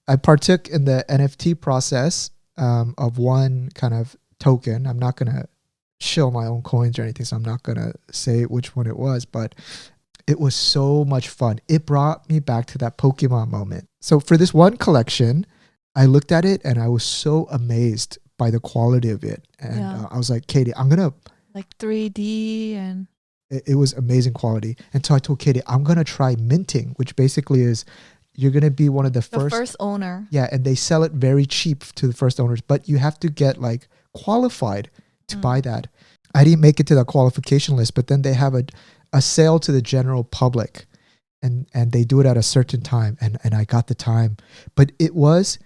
I partook in the NFT process of one kind of token. I'm not going to show my own coins or anything, so I'm not going to say which one it was, but it was so much fun. It brought me back to that Pokemon moment. So for this one collection, I looked at it and I was so amazed by the quality of it. And I was like, Katie, I'm going to... Like 3D and... It was amazing quality. And so I told Katie, I'm going to try minting, which basically is you're going to be one of the first owner. Yeah, and they sell it very cheap to the first owners, but you have to get like qualified to buy that. I didn't make it to the qualification list, but then they have a sale to the general public, and they do it at a certain time, and I got the time, but it was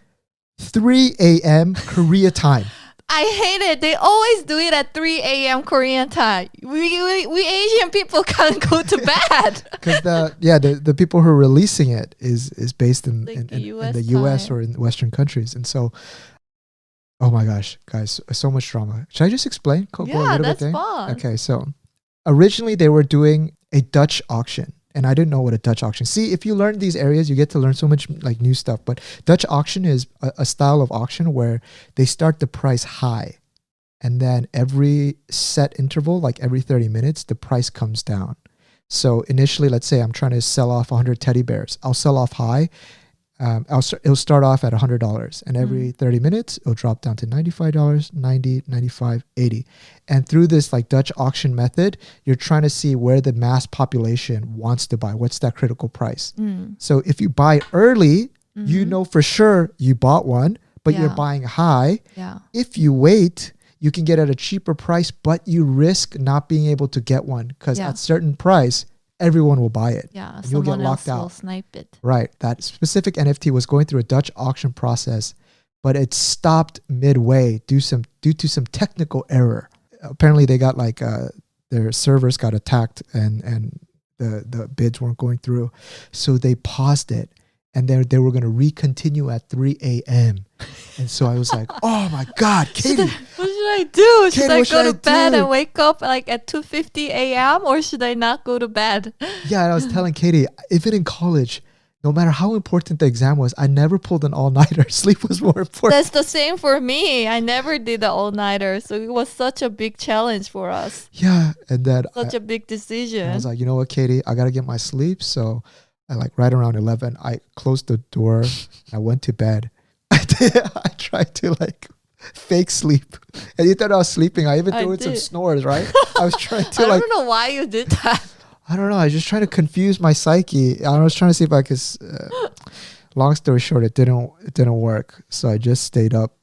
3 a.m. Korea time. I hate it. They always do it at 3 a.m. Korean time. We Asian people can't go to bed. Because the people who are releasing it is based in like the US or in Western countries. And so, oh my gosh, guys, so much drama. Should I just explain? That's fun. Okay, so originally they were doing a Dutch auction. And I didn't know what a Dutch auction. See, if you learn these areas, you get to learn so much like new stuff. But Dutch auction is a style of auction where they start the price high. And then every set interval, like every 30 minutes, the price comes down. So initially, let's say I'm trying to sell off 100 teddy bears. I'll sell off high. It'll start off at $100. And every 30 minutes, it'll drop down to $95, $90, $95, $80. And through this like Dutch auction method, you're trying to see where the mass population wants to buy. What's that critical price? So if you buy early, you know for sure you bought one, but you're buying high. Yeah. If you wait, you can get at a cheaper price, but you risk not being able to get one because at certain price, everyone will buy it. Yeah, you'll get locked out. Will snipe it. Right. That specific NFT was going through a Dutch auction process, but it stopped midway due to some technical error. Apparently, they got like their servers got attacked and the bids weren't going through, so they paused it. And they were going to recontinue at 3 a.m. And so I was like, oh my God, Katie. What should I do? Should I go to bed do? and wake up like at 2:50 a.m. or should I not go to bed? Yeah, and I was telling Katie, even in college, no matter how important the exam was, I never pulled an all-nighter. Sleep was more important. That's the same for me. I never did the all-nighter. So it was such a big challenge for us. Yeah, and then such a big decision. I was like, you know what, Katie, I got to get my sleep. So I like right around 11, I closed the door. I went to bed. I tried to like fake sleep. And you thought I was sleeping. I even threw in some snores, right? I was trying to I don't know why you did that. I don't know. I was just trying to confuse my psyche. I was trying to see if I could. Long story short, it didn't work. So I just stayed up.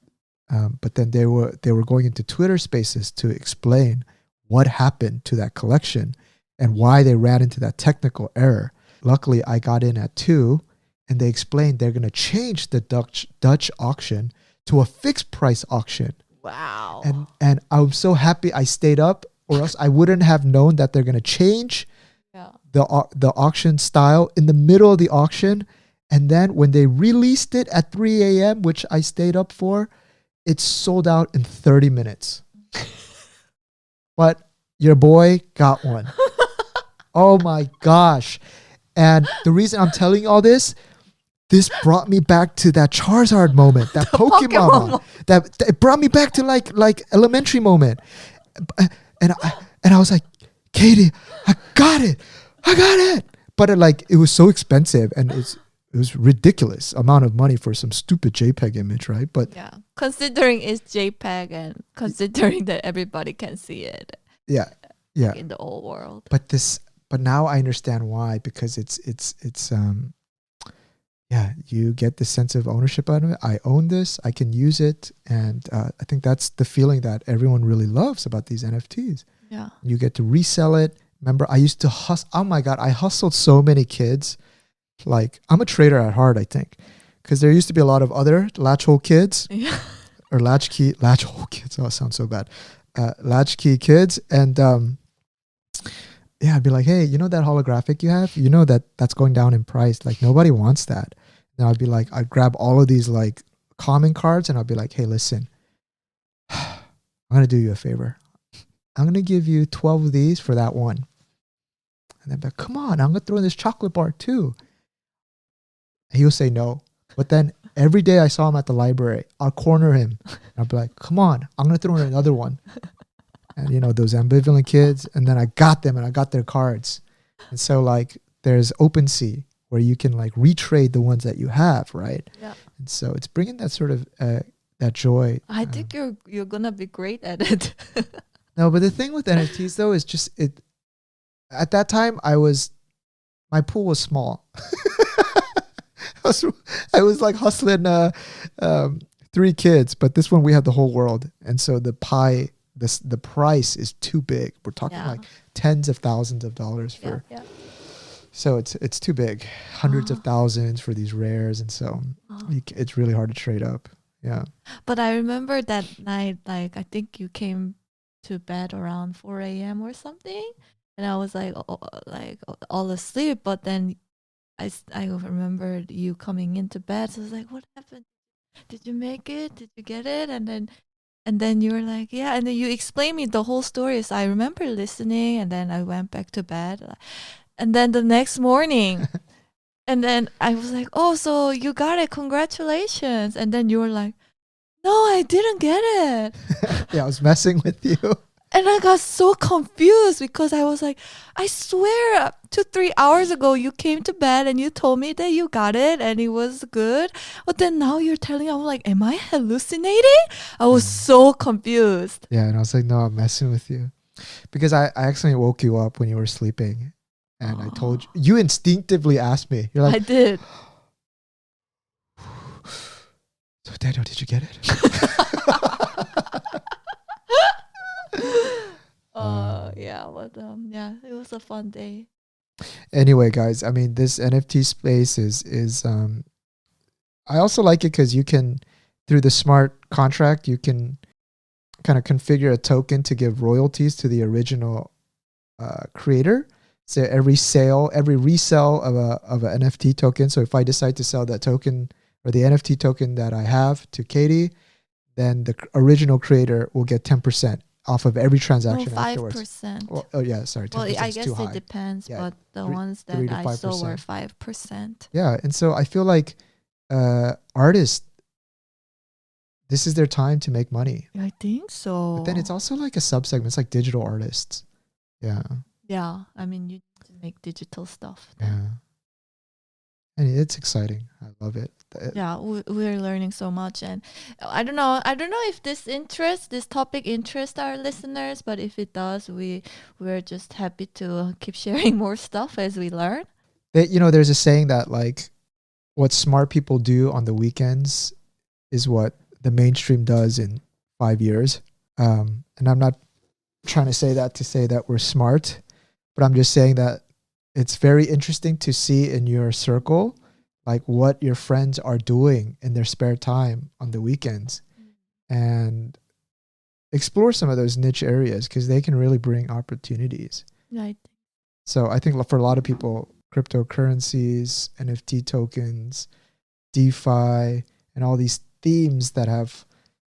But then they were going into Twitter Spaces to explain what happened to that collection and why they ran into that technical error. Luckily, I got in at 2, and they explained they're going to change the Dutch auction to a fixed price auction. Wow. And I'm so happy I stayed up, or else I wouldn't have known that they're going to change the auction style in the middle of the auction. And then when they released it at 3 a.m., which I stayed up for, it sold out in 30 minutes. But your boy got one. Oh my gosh. And the reason I'm telling you all this brought me back to that Charizard moment, that Pokemon moment. That it brought me back to like elementary moment. And I was like, Katie, I got it. But it was so expensive, and it was ridiculous amount of money for some stupid JPEG image, right? But Yeah, considering it's JPEG and considering that everybody can see it. yeah, yeah. In the old world. But now I understand why, because it's yeah, you get the sense of ownership out of it. I own this, I can use it, and I think that's the feeling that everyone really loves about these NFTs. Yeah, you get to resell it. Remember, I used to hustle. Oh my God, I hustled so many kids. Like, I'm a trader at heart, I think, because there used to be a lot of other latchhole kids, yeah, or latchhole kids. Oh, it sounds so bad. Latchkey kids, and yeah, I'd be like, hey, you know that holographic you have? You know that's going down in price. Like, nobody wants that. And I'd be like, I'd grab all of these like common cards, and I'd be like, hey, listen, I'm gonna do you a favor. I'm gonna give you 12 of these for that one. And they'd be like, come on, I'm gonna throw in this chocolate bar too. And he would say no. But then every day I saw him at the library, I'll corner him. And I'd be like, come on, I'm gonna throw in another one. And you know, those ambivalent kids. And then I got them, and I got their cards. And so like there's OpenSea where you can like retrade the ones that you have, right? yeah. And so it's bringing that sort of that joy. I think you're gonna be great at it. No, but the thing with NFTs though is just it. At that time, my pool was small. I was like hustling 3 kids, but this one we had the whole world, and so the pie, the price is too big. We're talking like tens of thousands of dollars for. Yeah. So it's too big, hundreds of thousands for these rares, and so it's really hard to trade up. Yeah. But I remember that night, like I think you came to bed around 4 a.m. or something, and I was like all asleep. But then I remembered you coming into bed. So I was like, what happened? Did you make it? Did you get it? And then you were like, yeah. And then you explained me the whole story. So I remember listening, and then I went back to bed. And then the next morning, and then I was like, oh, so you got it. Congratulations. And then you were like, no, I didn't get it. Yeah, I was messing with you. And I got so confused because I was like, I swear 2-3 hours ago you came to bed and you told me that you got it and it was good. But then now you're telling me, I'm like, am I hallucinating? I was so confused. Yeah, and I was like, no, I'm messing with you. Because I accidentally woke you up when you were sleeping. And I told you instinctively asked me. You're like, I did. So Daniel, did you get it? Yeah, but yeah, it was a fun day. Anyway, guys, I mean, this NFT space is I also like it because you can, through the smart contract, you can kind of configure a token to give royalties to the original creator. So every resale of an NFT token. So if I decide to sell that token or the NFT token that I have to Katie, then the original creator will get 10% off of every transaction afterwards. 5%. Well, oh yeah, sorry. 10% well, I guess too high. it depends, Yeah, but the ones that I saw were 5%. Yeah, and so I feel like artists, this is their time to make money. I think so. But then it's also like a subsegment. It's like digital artists. Yeah. Yeah, I mean, you need to make digital stuff. Yeah. And it's exciting. I love it. Yeah, we're learning so much, and I don't know if this topic interests our listeners, but if it does, we're just happy to keep sharing more stuff as we learn. There's a saying that like what smart people do on the weekends is what the mainstream does in 5 years. And I'm not trying to say that we're smart, but I'm just saying that it's very interesting to see in your circle like what your friends are doing in their spare time on the weekends, and explore some of those niche areas because they can really bring opportunities. Right. So I think for a lot of people, cryptocurrencies, NFT tokens, DeFi, and all these themes that have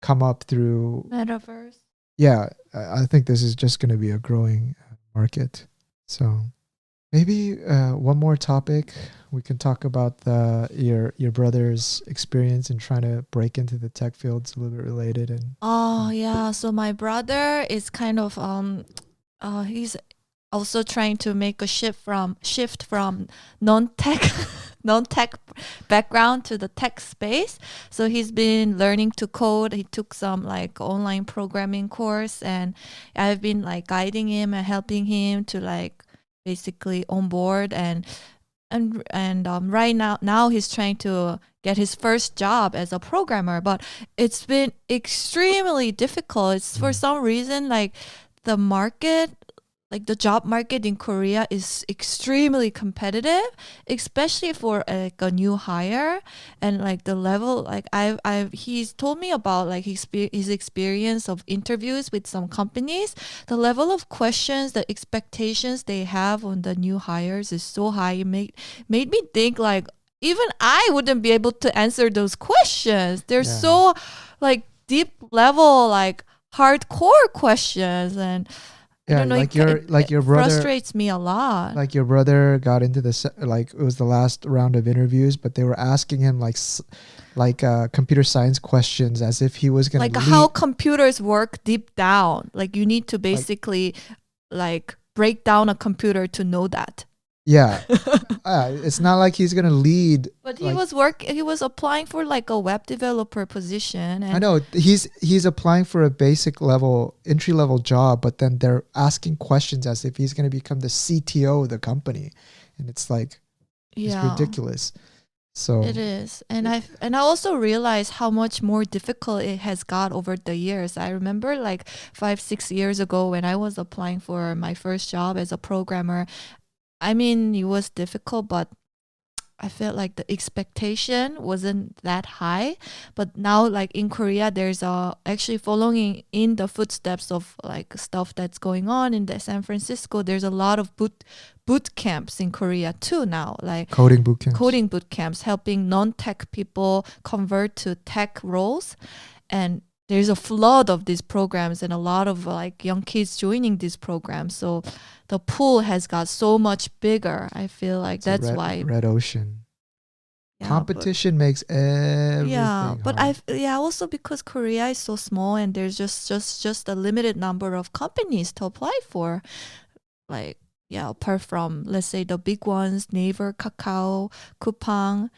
come up through Metaverse. Yeah, I think this is just going to be a growing market. So maybe one more topic. We can talk about your brother's experience in trying to break into the tech field. It's a little bit related. And yeah, so my brother is kind of he's also trying to make a shift from non-tech non-tech background to the tech space. So he's been learning to code. He took some like online programming course, and I've been like guiding him and helping him to like basically onboard and right now he's trying to get his first job as a programmer, but it's been extremely difficult. It's for some reason like the market, like the job market in Korea is extremely competitive, especially for like a new hire. And like the level, like he's told me about like his experience of interviews with some companies. The level of questions, the expectations they have on the new hires is so high. It made me think like even I wouldn't be able to answer those questions. They're so like deep level, like hardcore questions. And I don't know, your brother frustrates me a lot. Like your brother got into this, like it was the last round of interviews, but they were asking him like computer science questions as if he was gonna like how computers work deep down. Like you need to basically like break down a computer to know that. Yeah, it's not like he's gonna lead. But he was applying for like a web developer position. And I know he's applying for a basic level, entry level job, but then they're asking questions as if he's gonna become the CTO of the company, and it's like it's ridiculous. So it is, and I also realized how much more difficult it has got over the years. I remember like 5-6 years ago when I was applying for my first job as a programmer. I mean, it was difficult, but I felt like the expectation wasn't that high. But now, like in Korea, there's actually following in the footsteps of like stuff that's going on in the San Francisco. There's a lot of boot camps in Korea too now, like coding boot camps, helping non-tech people convert to tech roles. And there's a flood of these programs and a lot of like young kids joining these programs. So the pool has got so much bigger. I feel like that's why red ocean. Competition makes everything. Yeah, but hard. Also because Korea is so small and there's just a limited number of companies to apply for. Like apart from let's say the big ones, Naver, Kakao, Coupang,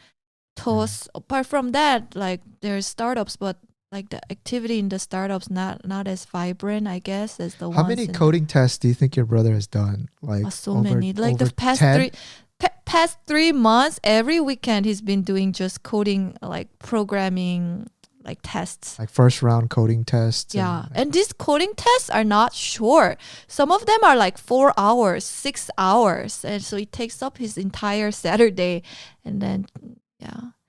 Toast. Apart from that, like there's startups, but like the activity in the startups not as vibrant, I guess, as the ones. How many coding tests do you think your brother has done? Like so many. Like the past 3 months, every weekend he's been doing just coding, like programming, like tests. Like first round coding tests. Yeah, and these coding tests are not short. Some of them are like 4 hours, 6 hours, and so it takes up his entire Saturday, and then.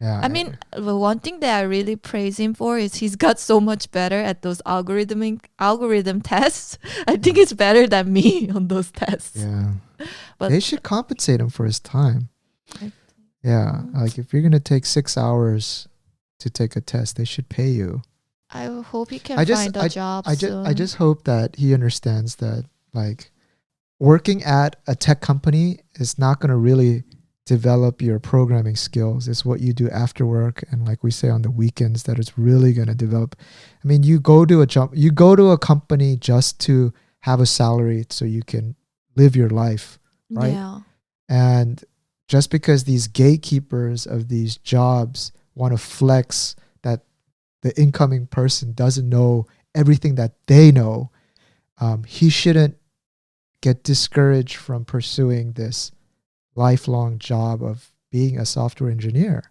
Yeah. I mean, the one thing that I really praise him for is he's got so much better at those algorithm tests. I think it's better than me on those tests. Yeah. But they should compensate him for his time. Yeah. Like if you're going to take 6 hours to take a test, they should pay you. I hope he can find a job soon. I just hope that he understands that like working at a tech company is not going to really develop your programming skills. It's what you do after work and like we say on the weekends that it's really going to develop. I mean, you go to a company just to have a salary so you can live your life, right? Yeah. And just because these gatekeepers of these jobs want to flex that the incoming person doesn't know everything that they know, he shouldn't get discouraged from pursuing this lifelong job of being a software engineer.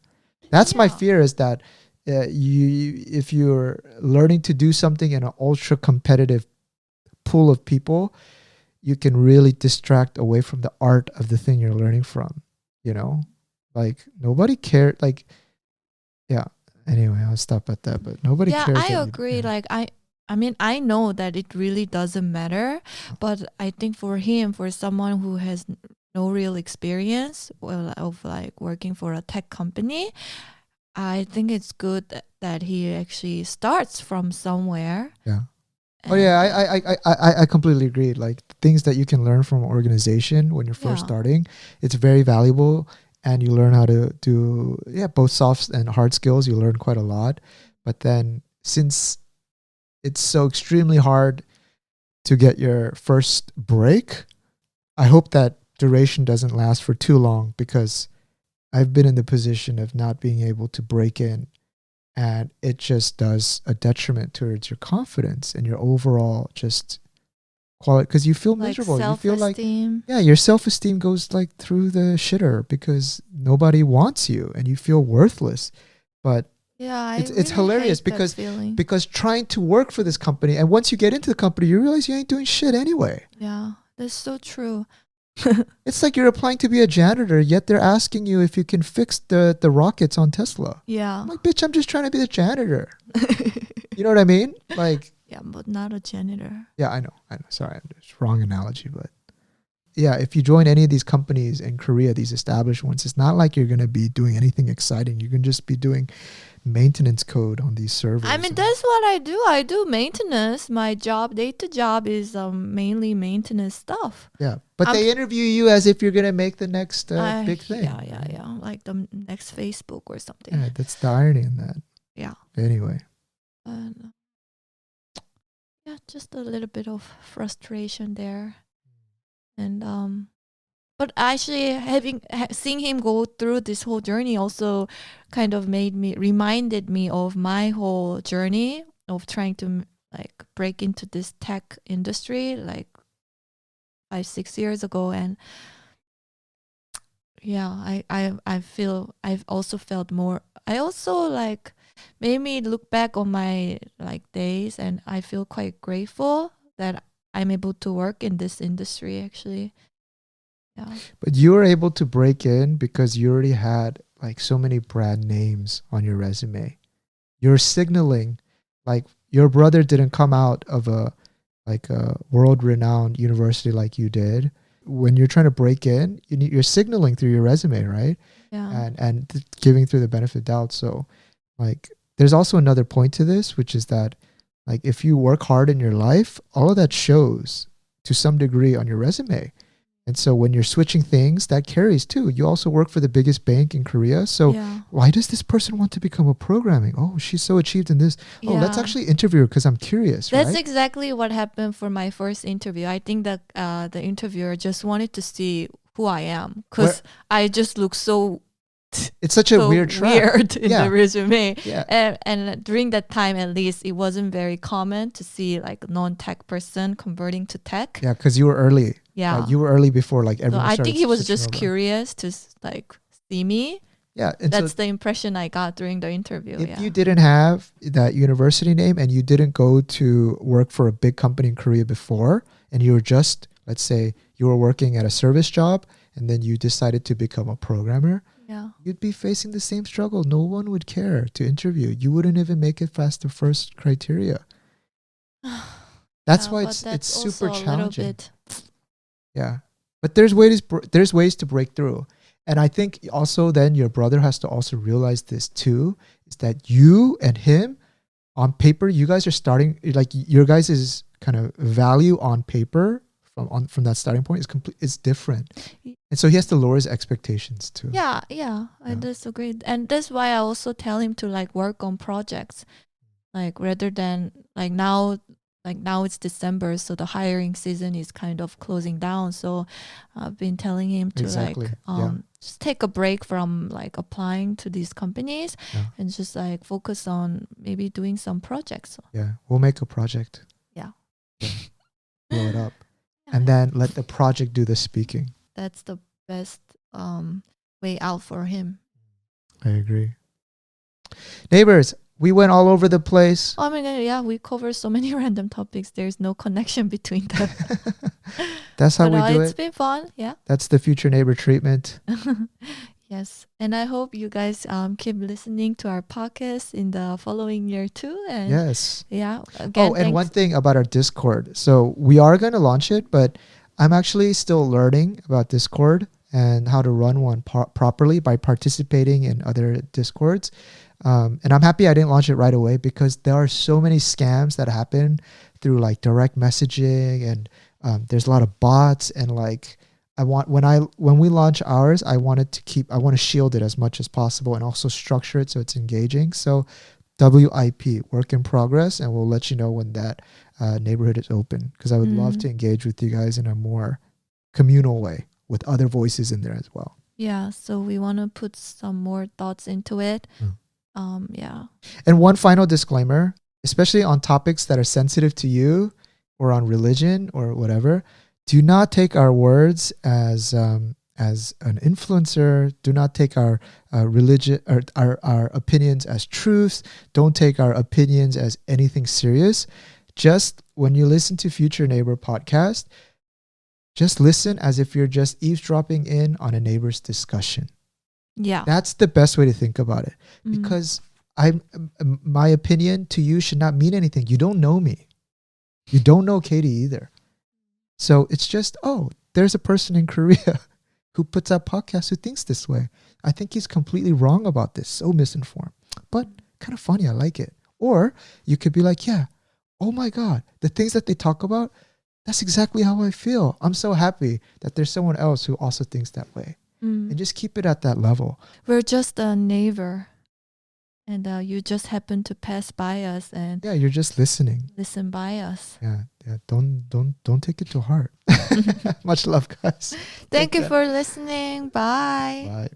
That's my fear, is that if you're learning to do something in an ultra competitive pool of people, you can really distract away from the art of the thing you're learning from, like nobody cared. Like, anyway, I'll stop at that, but nobody cares. I agree. Like I mean, I know that it really doesn't matter, but I think for someone who has no real experience of like working for a tech company, I think it's good that he actually starts from somewhere. Yeah. I completely agree. Like things that you can learn from an organization when you're first starting, it's very valuable, and you learn how to do both soft and hard skills. You learn quite a lot, but then since it's so extremely hard to get your first break. I hope that duration doesn't last for too long, because I've been in the position of not being able to break in, and it just does a detriment towards your confidence and your overall just quality, because you feel Like miserable. You feel like, self-esteem. yeah, your self-esteem goes like through the shitter because nobody wants you and you feel worthless. But Yeah, I it's really hilarious hate that because feeling. trying to work for this company, and once you get into the company, you realize you ain't doing shit anyway. Yeah, that's so true. It's like you're applying to be a janitor, yet they're asking you if you can fix the rockets on Tesla. Yeah. I'm like, bitch, I'm just trying to be the janitor. You know what I mean? Like, Yeah, but not a janitor. yeah, I know. Sorry, it's wrong analogy, but yeah, if you join any of these companies in Korea, these established ones, it's not like you're going to be doing anything exciting. You can just be doing maintenance code on these servers. I mean, that's what I do. I do maintenance. My job, day-to job, is mainly maintenance stuff. Yeah, but they interview you as if you're going to make the next big thing. Yeah. Like the next Facebook or something. Yeah, that's the irony in that. Yeah. Anyway. Yeah, just a little bit of frustration there. And but actually seeing him go through this whole journey also kind of reminded me of my whole journey of trying to like break into this tech industry like 5-6 years ago. And yeah, I feel I've also felt more. I also like made me look back on my like days, and I feel quite grateful that I'm able to work in this industry actually. Yeah. But you were able to break in because you already had like so many brand names on your resume. You're signaling, like your brother didn't come out of a world-renowned university like you did. When you're trying to break in, you're signaling through your resume, right? Yeah. And giving through the benefit of doubt. So like there's also another point to this, which is that like if you work hard in your life, all of that shows to some degree on your resume. And so when you're switching things, that carries too. You also work for the biggest bank in Korea. So why does this person want to become a programming? Oh, she's so achieved in this. Oh, let's actually interview her because I'm curious. That's exactly what happened for my first interview. I think that the interviewer just wanted to see who I am because I just look so... It's such a weird in the resume. Yeah. And during that time, at least, it wasn't very common to see like a non-tech person converting to tech. Yeah, because you were early. Yeah. You were early before like everyone I think he was just curious to like see me. Yeah. And that's the impression I got during the interview. If you didn't have that university name and you didn't go to work for a big company in Korea before, and you were just, let's say you were working at a service job and then you decided to become a programmer, you'd be facing the same struggle. No one would care to interview. You wouldn't even make it past the first criteria. That's why it's super challenging. Yeah, but there's ways to break through, and I think also then your brother has to also realize this too, is that you and him on paper, you guys are starting like your guys' kind of value on paper from that starting point is different, and so he has to lower his expectations too. Yeah. I disagree, and that's why I also tell him to like work on projects, like rather than like now it's December, so the hiring season is kind of closing down. So I've been telling him to just take a break from like applying to these companies and just like focus on maybe doing some projects. Yeah, we'll make a project. Yeah. Blow it up. And then let the project do the speaking. That's the best way out for him. I agree. Neighbors, we went all over the place. Oh my God, yeah, we covered so many random topics. There's no connection between them. That's how we do it. It's been fun, yeah. That's the future neighbor treatment. Yes, and I hope you guys keep listening to our podcast in the following year too. And yes. Yeah. Again, and one thing about our Discord. So we are going to launch it, but I'm actually still learning about Discord and how to run one properly by participating in other Discords. And I'm happy I didn't launch it right away because there are so many scams that happen through like direct messaging, and there's a lot of bots, and like when we launch ours, I want to shield it as much as possible and also structure it so it's engaging. So WIP, work in progress, and we'll let you know when that neighborhood is open, because I would love to engage with you guys in a more communal way with other voices in there as well. Yeah, so we want to put some more thoughts into it. Yeah. And one final disclaimer, especially on topics that are sensitive to you or on religion or whatever, do not take our words as an influencer. Do not take our religion or our opinions as truths. Don't take our opinions as anything serious. Just when you listen to Future Neighbor podcast, just listen as if you're just eavesdropping in on a neighbor's discussion. Yeah. That's the best way to think about it, because my opinion to you should not mean anything. You don't know me. You don't know Katie either. So it's just, oh, there's a person in Korea who puts out podcasts who thinks this way. I think he's completely wrong about this. So misinformed, but kind of funny. I like it. Or you could be like, yeah, oh my God, the things that they talk about, that's exactly how I feel. I'm so happy that there's someone else who also thinks that way. And just keep it at that level. We're just a neighbor, and you just happen to pass by us, and you're just listening. Listen by us. Yeah. Don't take it to heart. Much love, guys. Thank you for listening. Bye. Bye.